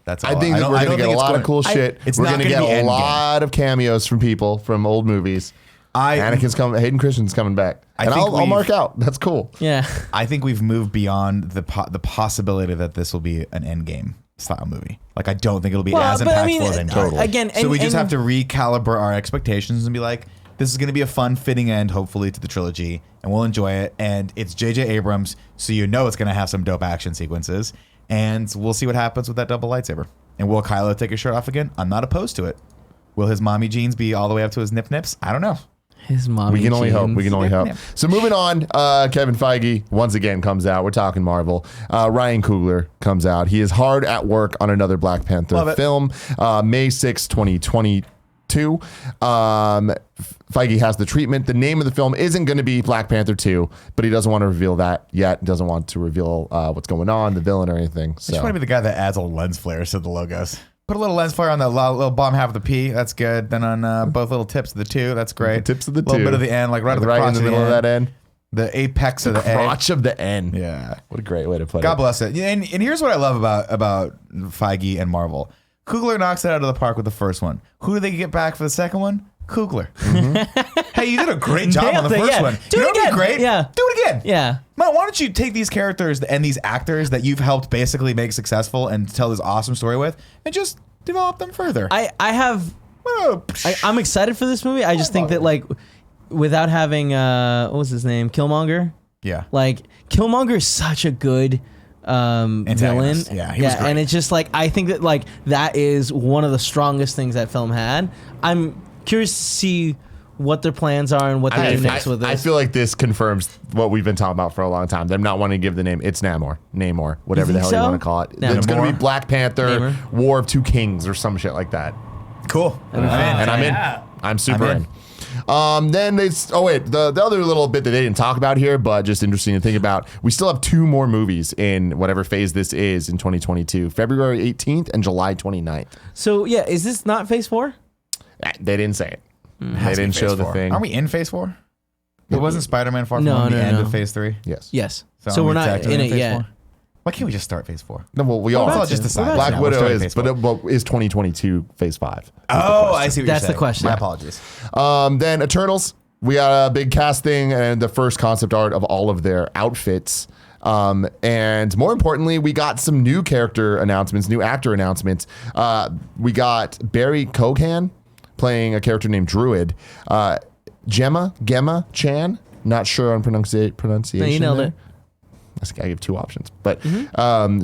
That's all. I think that we're going to get a lot of cool shit. It's We're not going to gonna get be a Endgame. lot of cameos from people from old movies. Anakin's coming. Hayden Christensen's coming back, I and think I'll we've- mark out. That's cool. Yeah. I think we've moved beyond the possibility that this will be an Endgame style movie. Like, I don't think it'll be as impactful as Endgame. totally. Again, So we just and- have to recalibrate our expectations and be like, this is going to be a fun, fitting end, hopefully, to the trilogy, and we'll enjoy it. And it's J.J. Abrams, so you know it's going to have some dope action sequences. And we'll see what happens with that double lightsaber. And will Kylo take his shirt off again? I'm not opposed to it. Will his mommy jeans be all the way up to his nip nips? I don't know. His mommy. We can only hope. We can only hope. Yeah. So moving on, Kevin Feige once again comes out. We're talking Marvel. Ryan Coogler comes out. He is hard at work on another Black Panther film. May 6, 2022. Feige has the treatment. The name of the film isn't going to be Black Panther 2, but he doesn't want to reveal that yet. He doesn't want to reveal what's going on, the villain or anything. I just want to be the guy that adds a lens flares to the logos. Put a little lens flare on the little bottom half of the P. That's good. Then on both little tips of the 2. That's great. The tips of the 2. A little bit of the N, like right at the crotch in the middle of that N. The apex of the A. Crotch of the N. Yeah. What a great way to put it. God bless it. Yeah, and here's what I love about Feige and Marvel. Coogler knocks it out of the park with the first one. Who do they get back for the second one? Coogler. Hey, you did a great job on the Nailed it, first yeah. one. Do You it know what'd be again. great? Yeah. Do it again. Yeah. Man, why don't you take these characters and these actors that you've helped basically make successful and tell this awesome story with and just develop them further? I'm excited for this movie. I just think that like without having what was his name? Killmonger? Yeah. Like Killmonger is such a good villain. Yeah, he was great. And it's just like I think that like that is one of the strongest things that film had. I'm curious to see what their plans are and what they do next with this. I feel like this confirms what we've been talking about for a long time. Them not wanting to give the name. It's Namor, whatever the think hell so? you want to call it. Namor. It's going to be Black Panther, Namor. War of Two Kings, or some shit like that. Cool. And I'm in. I'm super in. Then the other little bit that they didn't talk about here, but just interesting to think about. We still have 2 more movies in whatever phase this is in 2022, February 18th and July 29th. So yeah, is this not Phase 4? They didn't say it. They Has to be didn't show phase the 4. thing. Aren't we in phase 4? It wasn't Spider-Man Far From No, Home the no, end no. of phase 3? Yes. Yes. So are we're we not technically in it phase yet. 4? Why can't we just start phase 4? No, well, we Well, are. let's just decide. Black Yeah, we're Widow starting is, phase but 4. is 2022 phase 5? Oh, I see what That's you're the saying. question. My apologies. Then Eternals, we got a big casting and the first concept art of all of their outfits. And more importantly, we got some new character announcements, new actor announcements. We got Barry Cogan playing a character named Druid. Gemma Chan, not sure on pronunciation. No, you nailed there. it. I give 2 options, but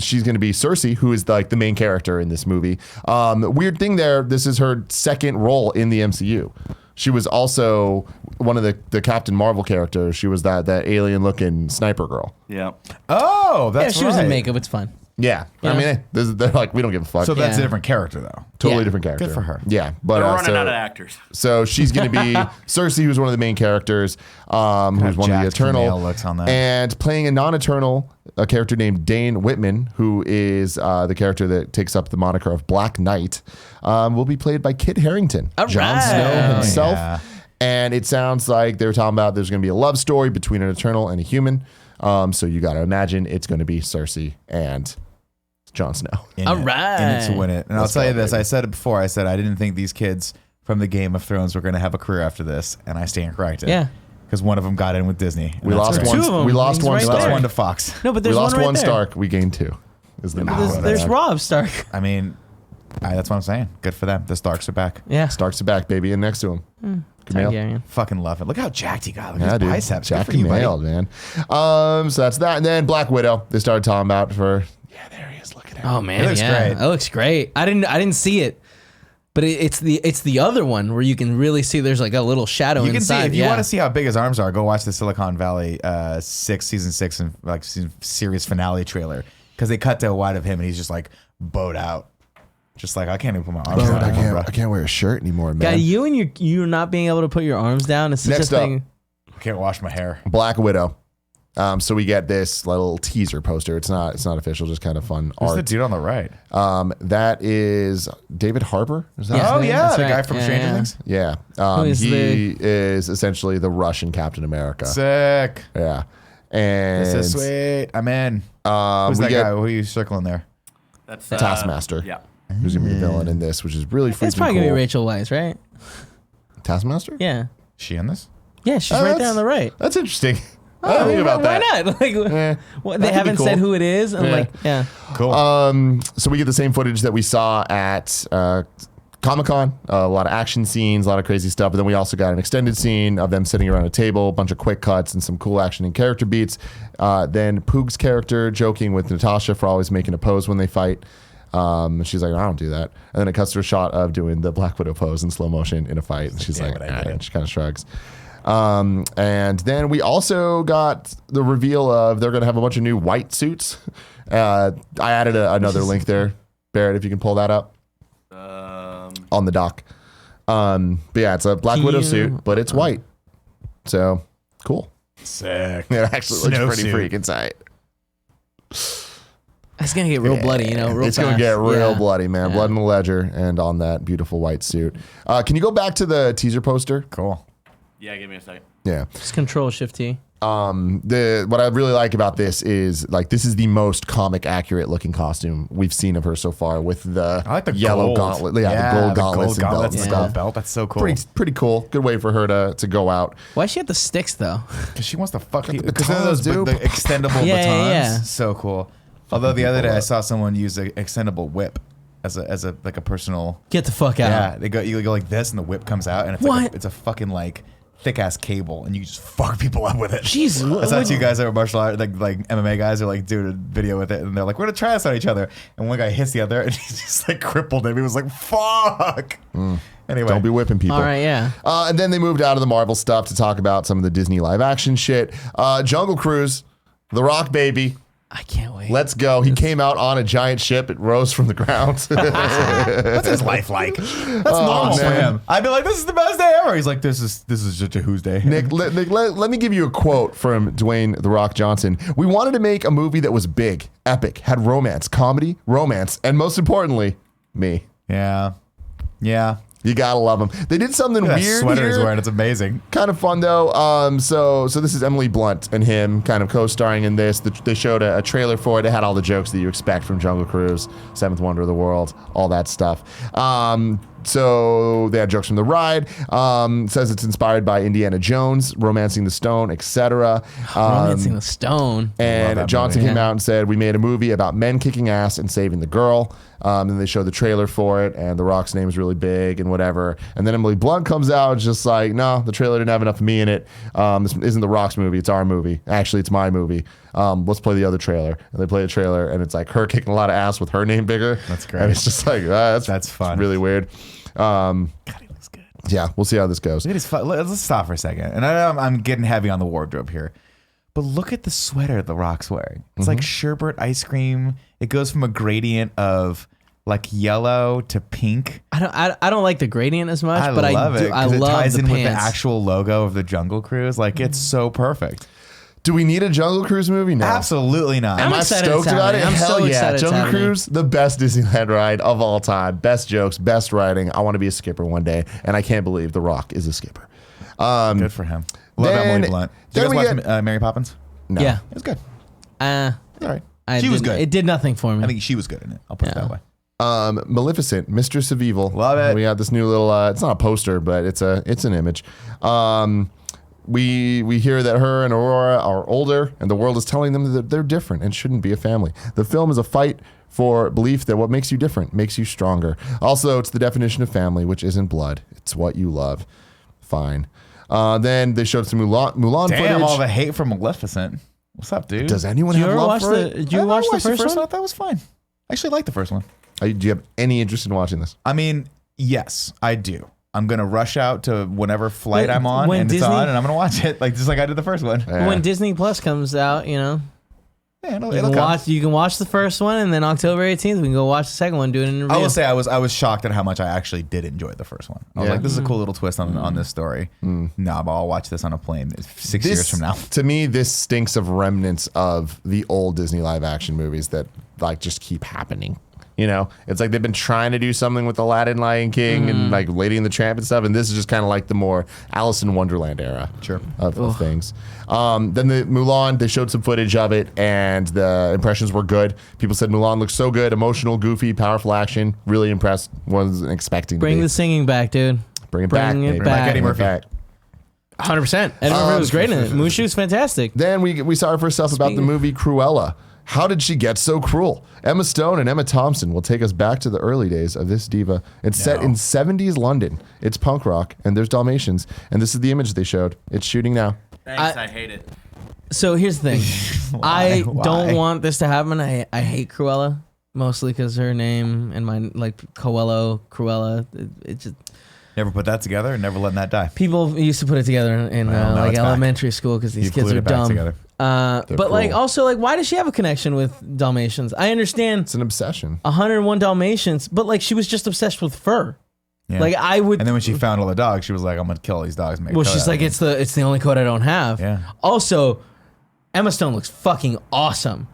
she's going to be Cersei, who is like the main character in this movie. Weird thing there, this is her second role in the MCU. She was also one of the Captain Marvel characters. She was that alien-looking sniper girl. Yeah. Oh, that's Yeah, she was in right. makeup. It's fine. Yeah, Yeah. I mean, they're like, we don't give a fuck. So that's a Yeah. different character, though. Totally Yeah. different character. Good for her. Yeah, but They're running so, out of actors. so she's going to be Cersei, who's one of the main characters, who's one of the jacked Eternal, female looks on that. and playing a non-Eternal, a character named Dane Whitman, who is the character that takes up the moniker of Black Knight, will be played by Kit Harington, All Jon right. Snow himself. Yeah. And it sounds like they were talking about there's going to be a love story between an Eternal and a human. So you got to imagine it's going to be Cersei and Jon Snow. All right. In it to win it. And Let's I'll tell you go, this. baby. I said it before. I said I didn't think these kids from the Game of Thrones were going to have a career after this. And I stand corrected. Yeah. Because one of them got in with Disney. and We that's lost great. one. Two of them. We lost He's one right That's there. Stark. one to Fox. No, but We there's lost one right one there. Stark. We gained 2. Is the There's Rob Stark. I mean, that's what I'm saying. Good for them. The Starks are back. Yeah. Starks are back, baby, and next to him. Camille. Targaryen. Fucking love it. Look how jacked he got. Look at Yeah, his dude. biceps. Good Jack for you, buddy. nailed, man. So that's that. And then Black Widow, they started talking about for. Yeah, there he is. Look at him. Oh man, It looks yeah, great. That looks great. I didn't see it, but it's the other one where you can really see there's like a little shadow You can see inside. if you yeah. want to see how big his arms are. Go watch the Silicon Valley season 6 and like series finale trailer because they cut to a wide of him and he's just like bowed out, just like I can't even put my arms Bro, down. I can't wear a shirt anymore, man. Guy, you and you not being able to put your arms down is such Next a up. thing. I can't wash my hair. Black Widow. So we get this little teaser poster. It's not official, just kind of fun Who's the art. dude on the right? That is David Harbour. Is that his Yeah. Oh name? yeah, That's the right. guy from Yeah, Stranger yeah. Things. Yeah. is He is essentially the Russian Captain America. Sick. Yeah. And This is sweet. I'm in. Who's we that get guy? Who are you circling there? That's Taskmaster. Yeah. Who's gonna be the villain in this, which is really freaking It's probably cool. gonna be Rachel Weisz, right? Taskmaster? Yeah, She in this? yeah, she's Oh, right there that's- on the right. That's interesting. I don't think about that. Why not? Like, Eh, what, that they could be haven't cool. said who it is, and Yeah. like, yeah, Cool. So we get the same footage that we saw at Comic-Con, a lot of action scenes, a lot of crazy stuff. But then we also got an extended scene of them sitting around a table, a bunch of quick cuts and some cool action and character beats. Then Poog's character joking with Natasha for always making a pose when they fight. She's like, I don't do that. And then it cuts to a shot of doing the Black Widow pose in slow motion in a fight. And she's Damn like, it, I did. and she kind of shrugs. And then we also got the reveal of they're going to have a bunch of new white suits. I added another link there, Barrett, if you can pull that up on the doc. But yeah, it's a Black Widow suit, but it's white. So cool. Sick. It actually looks pretty Snowsuit. freaking tight. It's gonna get real bloody, real It's going to fast. get real Yeah. bloody, man. Yeah. Blood in the ledger and on that beautiful white suit. Can you go back to the teaser poster? Cool. Yeah, give me a second. Yeah. Just Control Shift T. What I really like about this is this is the most comic accurate looking costume we've seen of her so far with the, I like the yellow gold. gauntlet. Yeah, the gold gauntlets and belts and and stuff. belt. That's so cool. Pretty cool. Good way for her to go out. Why she had the sticks though? Because she wants to fuck Got you. the Because batons, those dude. the extendable Yeah, batons. yeah. So cool. Although the other day people I up. saw someone use an extendable whip as a like a personal. Get the fuck out. Yeah, you go like this and the whip comes out and it's What? it's a fucking like thick ass cable and you just fuck people up with it. Jeez, I saw what- two guys that were martial art, like MMA guys, are like doing a video with it, and they're like, "We're gonna try this on each other." And one guy hits the other, and he's just like crippled him. He was like, "Fuck." Anyway, Don't be whipping people. All right, yeah. And then they moved out of the Marvel stuff to talk about some of the Disney live action shit. Jungle Cruise, The Rock baby. I can't wait. Let's go. He came out on a giant ship. It rose from the ground. What's his life like? That's normal for man. him. I'd be like, "This is the best day ever." He's like, "This is just a who's day." Nick, let me give you a quote from Dwayne The Rock Johnson. We wanted to make a movie that was big, epic, had romance, comedy, romance, and most importantly, me. Yeah. You gotta love him. They did something That weird sweater he's here. wearing, it's amazing. Kind of fun though. So this is Emily Blunt and him kind of co-starring in this. They showed a trailer for it. It had all the jokes that you expect from Jungle Cruise, Seventh Wonder of the World, all that stuff. So they had jokes from the ride. Says it's inspired by Indiana Jones, Romancing the Stone, etc. Romancing the Stone. And that Johnson movie. came out and said, we made a movie about men kicking ass and saving the girl. And they showed the trailer for it, and The Rock's name is really big and whatever. And then Emily Blunt comes out and just like, no, the trailer didn't have enough of me in it. This isn't The Rock's movie. It's our movie. Actually, it's my movie. Let's play the other trailer. And they play the trailer, and it's like her kicking a lot of ass with her name bigger. That's great. And it's just like, that's fun. really weird. God, he looks good. Yeah, we'll see how this goes. It is fun. Let's stop for a second. And I know I'm getting heavy on the wardrobe here, but look at the sweater The Rock's wearing. It's like sherbet ice cream. It goes from a gradient of like yellow to pink. I don't like the gradient as much, but love I do. it. I 'cause it love ties the in pants. with the actual logo of the Jungle Cruise. Like it's so perfect. Do we need a Jungle Cruise movie now? Absolutely not. I'm Am I excited stoked it's about it? happening. I'm Hell so yeah. excited it's Jungle happening. Cruise, the best Disneyland ride of all time. Best jokes, best writing. I want to be a skipper one day, and I can't believe The Rock is a skipper. Good for him. Love then- Emily Blunt. Did then you we guys watch Mary Poppins? No. Yeah. It was good. Uh, All right. I She was didn't- good. It did nothing for me. I think she was good in it. I'll put it Yeah. that way. Maleficent, Mistress of Evil. Love it. We got this new little. It's not a poster, but it's an image. We hear that her and Aurora are older, and the world is telling them that they're different and shouldn't be a family. The film is a fight for belief that what makes you different makes you stronger. Also, it's the definition of family, which isn't blood. It's what you love. Fine. Then they showed some Mulan Damn, footage. all the hate from Maleficent. What's up, dude? Does anyone Did you have ever love watch for it? Did you watch the watched first one? I thought that was fine. I actually like the first one. Do you have any interest in watching this? I mean, yes, I do. I'm gonna rush out to whenever flight When- I'm on, when and Disney- it's on, and I'm gonna watch it, like just like I did the first one. Yeah. When Disney Plus comes out, Yeah, it'll you can come. watch. You can watch the first one, and then October 18th, we can go watch the second one. Do an interview. I will say I was shocked at how much I actually did enjoy the first one. I was Yeah. like, this is a cool little twist on this story. Nah, but I'll watch this on a plane 6 years from now. To me, this stinks of remnants of the old Disney live action movies that like just keep happening. You know, it's like they've been trying to do something with Aladdin, Lion King, and like Lady and the Tramp and stuff, and this is just kind of like the more Alice in Wonderland era of things. Then the Mulan, they showed some footage of it, and the impressions were good. People said Mulan looks so good, emotional, goofy, powerful action. Really impressed. Wasn't expecting Bring to be. the singing back, dude. Bring it back. Bring it baby. back. Eddie Murphy. 100%. Eddie Murphy was great in it. Mushu's fantastic. Then we saw her first stuff about the Speaking- movie Cruella. How did she get so cruel? Emma Stone and Emma Thompson will take us back to the early days of this diva. It's set in 70s London. It's punk rock, and there's Dalmatians. And this is the image they showed. It's shooting now. Thanks, I hate it. So here's the thing. I Why? don't want this to happen. I hate Cruella, mostly because her name and my, like, Cruella. It just... Never put that together and never letting that die. People used to put it together in Well, now like it's back. elementary school because these You've kids glued are it back dumb. together. But like cool. also like why does she have a connection with Dalmatians? I understand It's an obsession. 101 Dalmatians, but like she was just obsessed with fur. Yeah. Like I would. And then when she found all the dogs, she was like, "I'm gonna kill all these dogs." And make a well, coat she's out like, of them." it's the only coat I don't have. Yeah. Also, Emma Stone looks fucking awesome.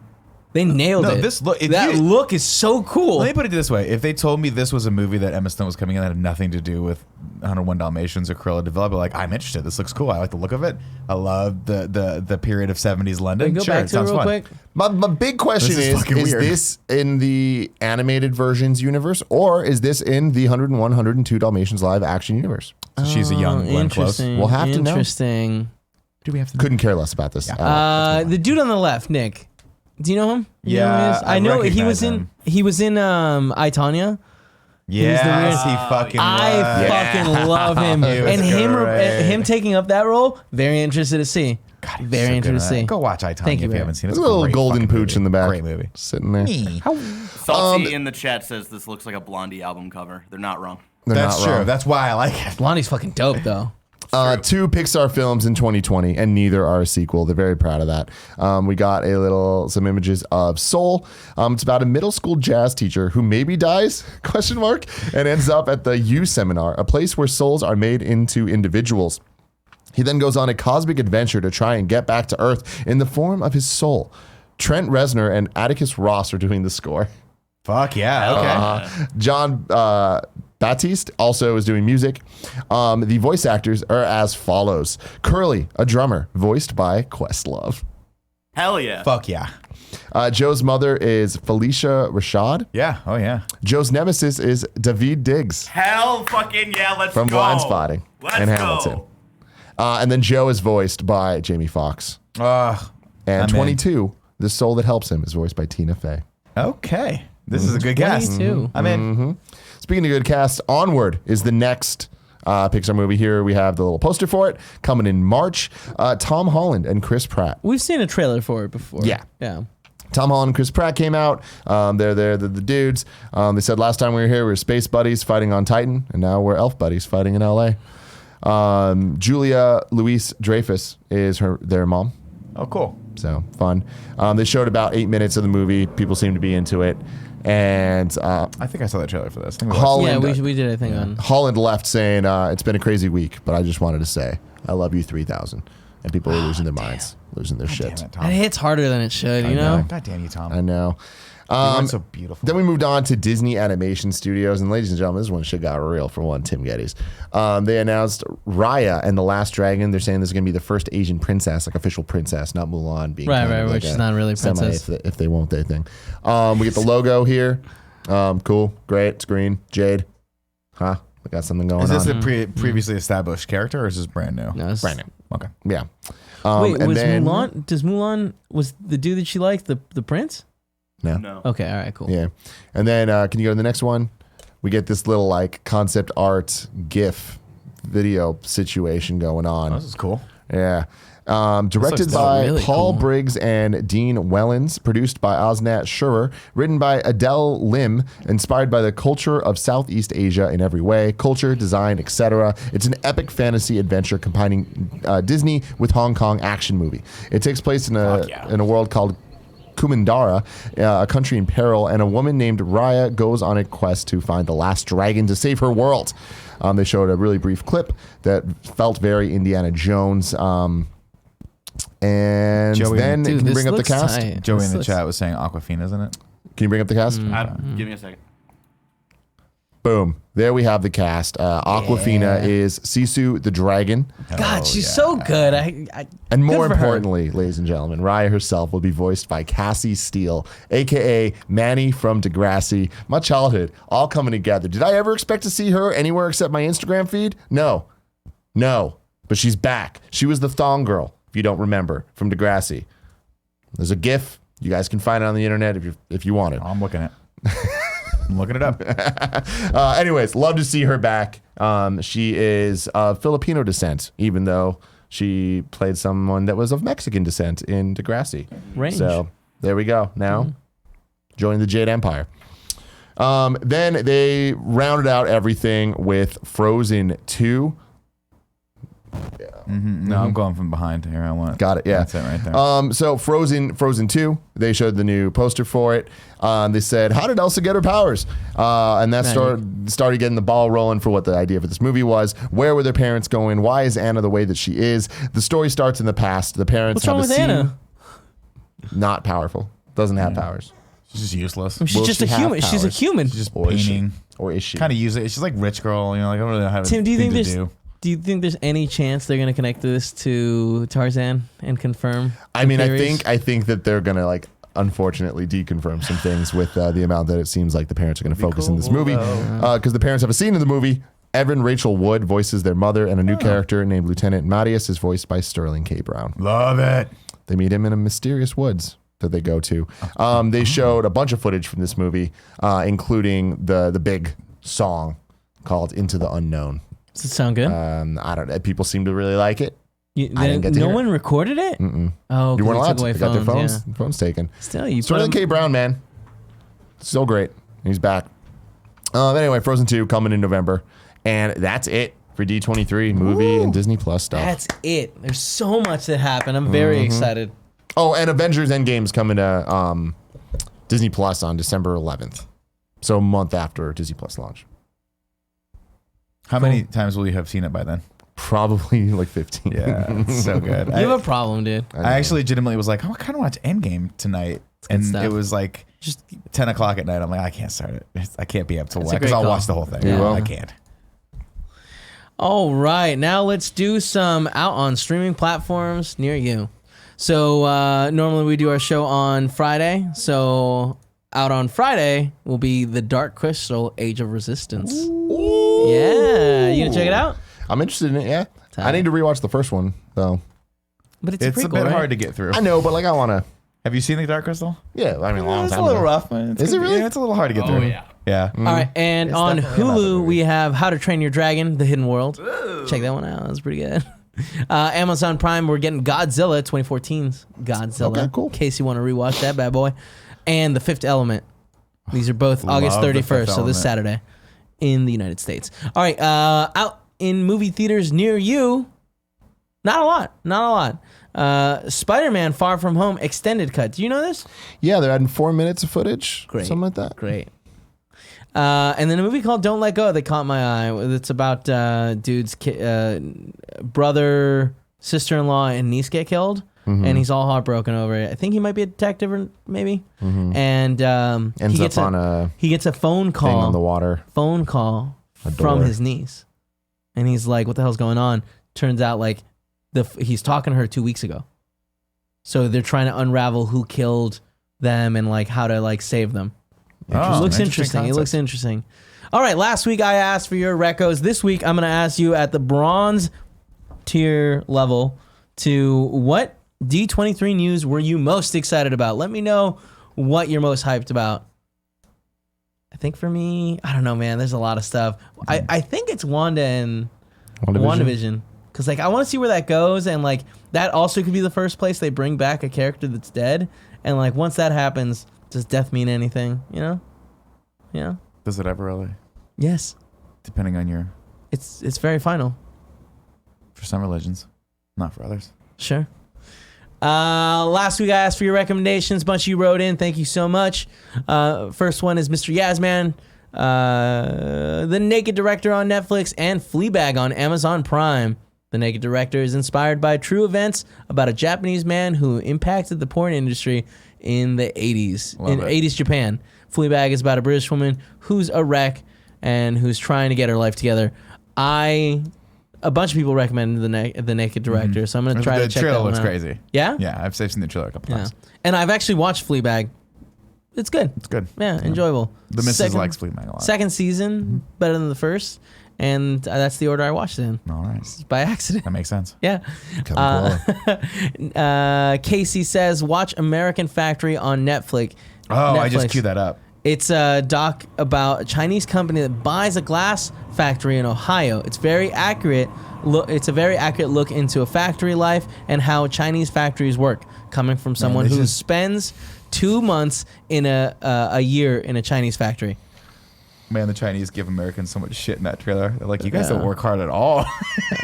They nailed No, it. this look- if that you- look is so cool. Let me put it this way: if they told me this was a movie that Emma Stone was coming in that had nothing to do with 101 Dalmatians or Cruella de Vil, I'd be like, I'm interested. This looks cool. I like the look of it. I love the period of 70s London. Go Sure, back it to it sounds real fun. quick. My big question This is is fucking weird. this in the animated versions universe or is this in the 101, 102 Dalmatians live action universe? So she's a young Glenn Close. Interesting. We'll have to know. Interesting. Do we have to? Couldn't care less about this. The dude on the left, Nick. Do you know him? You know who he Yeah, is? I know he recognize was in. him. He was in I, Tonya. Yes, weird- he fucking I was. fucking love him, He was and him great. him taking up that role. Very interested to see. God, he's very so good interested to at see. it. Go watch I, Tonya Thank you, if you man. haven't seen it. There's It's a little great golden fucking pooch movie. in the back. Great movie. Sitting there. Salty in the chat says this looks like a Blondie album cover. They're not wrong. They're That's not true. wrong. That's why I like it. Blondie's fucking dope though. 2 Pixar films in 2020, and neither are a sequel. They're very proud of that. We got some images of Soul. It's about a middle school jazz teacher who maybe dies, ? And ends up at the U Seminar, a place where souls are made into individuals. He then goes on a cosmic adventure to try and get back to Earth in the form of his soul. Trent Reznor and Atticus Ross are doing the score. Fuck yeah. Okay. John Baptiste also is doing music. The voice actors are as follows. Curly, a drummer, voiced by Questlove. Hell yeah. Fuck yeah. Joe's mother is Felicia Rashad. Yeah. Oh yeah. Joe's nemesis is David Diggs Hell fucking yeah. Let's from go. Blind Spotting Let's and go. Hamilton. And then Joe is voiced by Jamie Foxx. I'm And in. 22, the soul that helps him, is voiced by Tina Fey. Okay. This is a good cast. 22. I'm in. Speaking of good cast, Onward is the next Pixar movie. Here we have the little poster for it coming in March. Tom Holland and Chris Pratt. We've seen a trailer for it before. Yeah. Yeah. Tom Holland and Chris Pratt came out. They're the dudes. They said last time we were here, we were space buddies fighting on Titan, and now we're elf buddies fighting in LA. Julia Louise Dreyfus is their mom. Oh, cool. So fun. They showed about 8 minutes of the movie. People seem to be into it. And I think I saw the trailer for this. I think we watched Holland, Yeah, we did a thing on. Holland left saying, it's been a crazy week, but I just wanted to say, I love you 3000. And people are losing their minds, losing their it. shit. Damn it, It Tom. hits harder than it should, you know? God damn you, Tom. I know. You weren't so beautiful. Then we moved on to Disney Animation Studios, and ladies and gentlemen, this one shit got real for one. Tim Gettys. They announced Raya and the Last Dragon. They're saying this is going to be the first Asian princess, like official princess, not Mulan being Right, kind of right, like which a is not really a semi princess. if they won't they thing. We get the logo here. Cool, great. It's green. Jade. Huh? We got something going Is this on. a previously established character or is this brand new? No, it's- Brand new. Okay. Yeah. Wait, and was then- Mulan? Does Mulan was the dude that she liked the prince? No. No. Okay, all right, cool. Yeah. And then can you go to the next one? We get this little like concept art GIF video situation going on. Oh, this is cool. Yeah. Directed looks by really Paul cool. Briggs and Dean Wellens, produced by Osnat Shurer, written by Adele Lim, inspired by the culture of Southeast Asia in every way, culture, design, etc. It's an epic fantasy adventure combining Disney with Hong Kong action movie. It takes place in a world called Kumandara, a country in peril, and a woman named Raya goes on a quest to find the last dragon to save her world. They showed a really brief clip that felt very Indiana Jones. And Joey- then Dude, can you this bring up the looks cast? tight. Joey This in the looks- chat was saying Aquafina, isn't it? Can you bring up the cast? Give me a second. Boom. There we have the cast. Aquafina is Sisu the dragon. God, she's so good. And more Good for her. importantly, ladies and gentlemen, Raya herself will be voiced by Cassie Steele, a.k.a. Manny from Degrassi. My childhood, all coming together. Did I ever expect to see her anywhere except my Instagram feed? No. But she's back. She was the thong girl, if you don't remember, from Degrassi. There's a GIF. You guys can find it on the internet if you want it. I'm looking at I'm looking it up. Anyways, love to see her back. She is of Filipino descent, even though she played someone that was of Mexican descent in Degrassi. Range. So there we go. Now, join the Jade Empire. Then they rounded out everything with Frozen 2. No, I'm going from behind here. I want. Got it. Yeah, that's it right there. So Frozen 2. They showed the new poster for it. They said, "How did Elsa get her powers?" And that started getting the ball rolling for what the idea for this movie was. Where were their parents going? Why is Anna the way that she is? The story starts in the past. The parents What's wrong with Anna? Not powerful. Doesn't have powers. She's just useless. She's just a human. She's a human. She's just Or is she? painting. Or is she? Kind of useless. She's like rich girl. You know, like I don't really have Tim, do you anything think to do. Do you think there's any chance they're gonna connect this to Tarzan and confirm? I mean, theories? I think that they're gonna like unfortunately deconfirm some things with the amount that it seems like the parents are gonna focus in this movie because the parents have a scene in the movie. Evan Rachel Wood voices their mother, and a new character named Lieutenant Marius is voiced by Sterling K. Brown. Love it. They meet him in a mysterious woods that they go to. They showed a bunch of footage from this movie, including the big song called "Into the Unknown." Does it sound good? I don't know. People seem to really like it. I didn't get to no hear one recorded it. Mm-mm. Oh, You weren't allowed took to. away They got their phones. phones taken. Still, you put Sterling them, K. Brown, man. So great. He's back. Anyway, Frozen 2 coming in November. And that's it for D23 movie and Disney Plus stuff. That's it. There's so much that happened. I'm very excited. Oh, and Avengers Endgame's coming to Disney Plus on December 11th. So a month after Disney Plus launch. How many times will you have seen it by then? Probably like 15. Yeah, it's so good. You have a problem, dude. I actually legitimately was like, oh, I kind of watch Endgame tonight. good And stuff. it was like Just 10 o'clock at night. I'm like, I can't start it. I can't be up till It's a because great I'll call. watch the whole thing. You Yeah, will? I can't. all right. Now let's do some out on streaming platforms near you. So normally we do our show on Friday. So out on Friday will be The Dark Crystal: Age of Resistance. Yeah, you gonna check it out? I'm interested in it, yeah. Tight. I need to rewatch the first one, though. But it's It's a, a prequel, bit right? hard to get through. I know, but like I want to. Have you seen The Dark Crystal? Yeah, I mean, a long It's time a little ago. rough. It's Is it really? Yeah, it's a little hard to get through. yeah. Yeah. All right, and It's on definitely about the Hulu movie. we have How to Train Your Dragon: The Hidden World. Check that one out. That's pretty good. Amazon Prime, we're getting Godzilla 2014's Godzilla. Okay, cool. In case you want to rewatch that bad boy, and The Fifth Element. These are both August Love The Fifth 31st, so this Element. Saturday in the United States. All right, out in movie theaters near you. Not a lot. Spider-Man: Far From Home extended cut. Do you know this? Yeah, they're adding 4 minutes of footage. Great. Something like that. Great. And then a movie called Don't Let Go that caught my eye. It's about dude's brother, sister-in-law, and niece get killed. And he's all heartbroken over it. I think he might be a detective, or maybe. And Ends up on a he gets a phone thing on the call. water. Phone call from door. his niece, and he's like, "What the hell's going on?" Turns out, like, he's talking to her 2 weeks ago. So they're trying to unravel who killed them and like how to like save them. Oh, It looks an interesting. It concept. looks interesting. All right. Last week I asked for your recos. This week I'm going to ask you at the bronze tier level to what D23 news were you most excited about? Let me know what you're most hyped about. I think for me, I don't know, man. There's a lot of stuff. I think it's Wanda and WandaVision. Because like I want to see where that goes, and like that also could be the first place they bring back a character that's dead. And like once that happens, does death mean anything? You know? Yeah. Does it ever really? Yes. Depending on your, It's very final. for some religions, not for others. Sure. Last week I asked for your recommendations. Bunch of you wrote in. Thank you so much. First one is Mr. Yasman, The Naked Director on Netflix, and Fleabag on Amazon Prime. The Naked Director is inspired by true events about a Japanese man who impacted the porn industry in the 80s, Love in it. 80s Japan. Fleabag is about a British woman who's a wreck and who's trying to get her life together. A bunch of people recommended the Naked Director, so I'm going to try to the check that trailer one looks out. crazy. Yeah? Yeah, I've seen the trailer a couple Yeah. times. And I've actually watched Fleabag. It's good. It's good. Yeah, enjoyable. The missus Second- likes Fleabag a lot. Second season, better than the first. And that's the order I watched it in. All right. It's by accident. That makes sense. Yeah. Casey says, watch American Factory on Netflix. Oh, I just queued that up. It's a doc about a Chinese company that buys a glass factory in Ohio. It's very accurate. It's a very accurate look into a factory life and how Chinese factories work, coming from someone this who is- spends 2 months in a year in a Chinese factory. Man, the Chinese give Americans so much shit in that trailer. They're like, you guys don't work hard at all.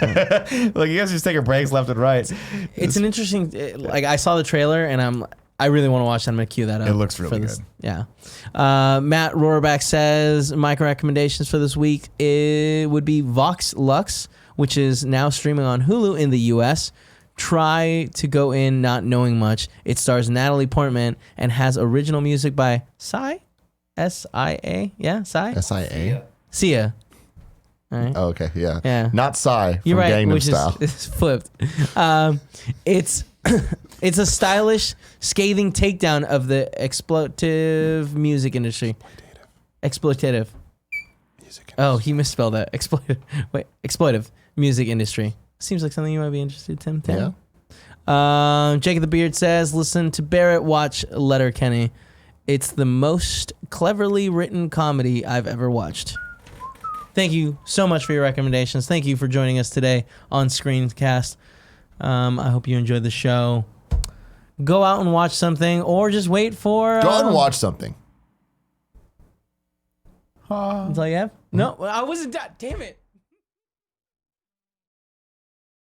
Like, you guys just taking breaks left and right. It's an interesting. Like, I saw the trailer and I really want to watch that. I'm gonna cue that up. It looks really this. good. Yeah. Matt Rohrback says my recommendations for this week it would be Vox Lux, which is now streaming on Hulu in the U.S. Try to go in not knowing much. It stars Natalie Portman and has original music by Psy. S-I-A? Yeah, Psy? SIA. Sia. All right. Oh, okay, yeah. Yeah. Not Psy from You're right, Gangnam which Style. is flipped. It's it's a stylish, scathing takedown of the exploitative music industry. Exploitative. Music. Oh, he misspelled that. Exploitive music industry. Seems like something you might be interested in, Tim. Yeah. Jacob the Beard says, listen to Barrett watch Letterkenny. It's the most cleverly written comedy I've ever watched. Thank you so much for your recommendations. Thank you for joining us today on Screencast. I hope you enjoyed the show. Go out and watch something or just wait for... Go out and watch something. That's all you have? No, I wasn't done. Damn it.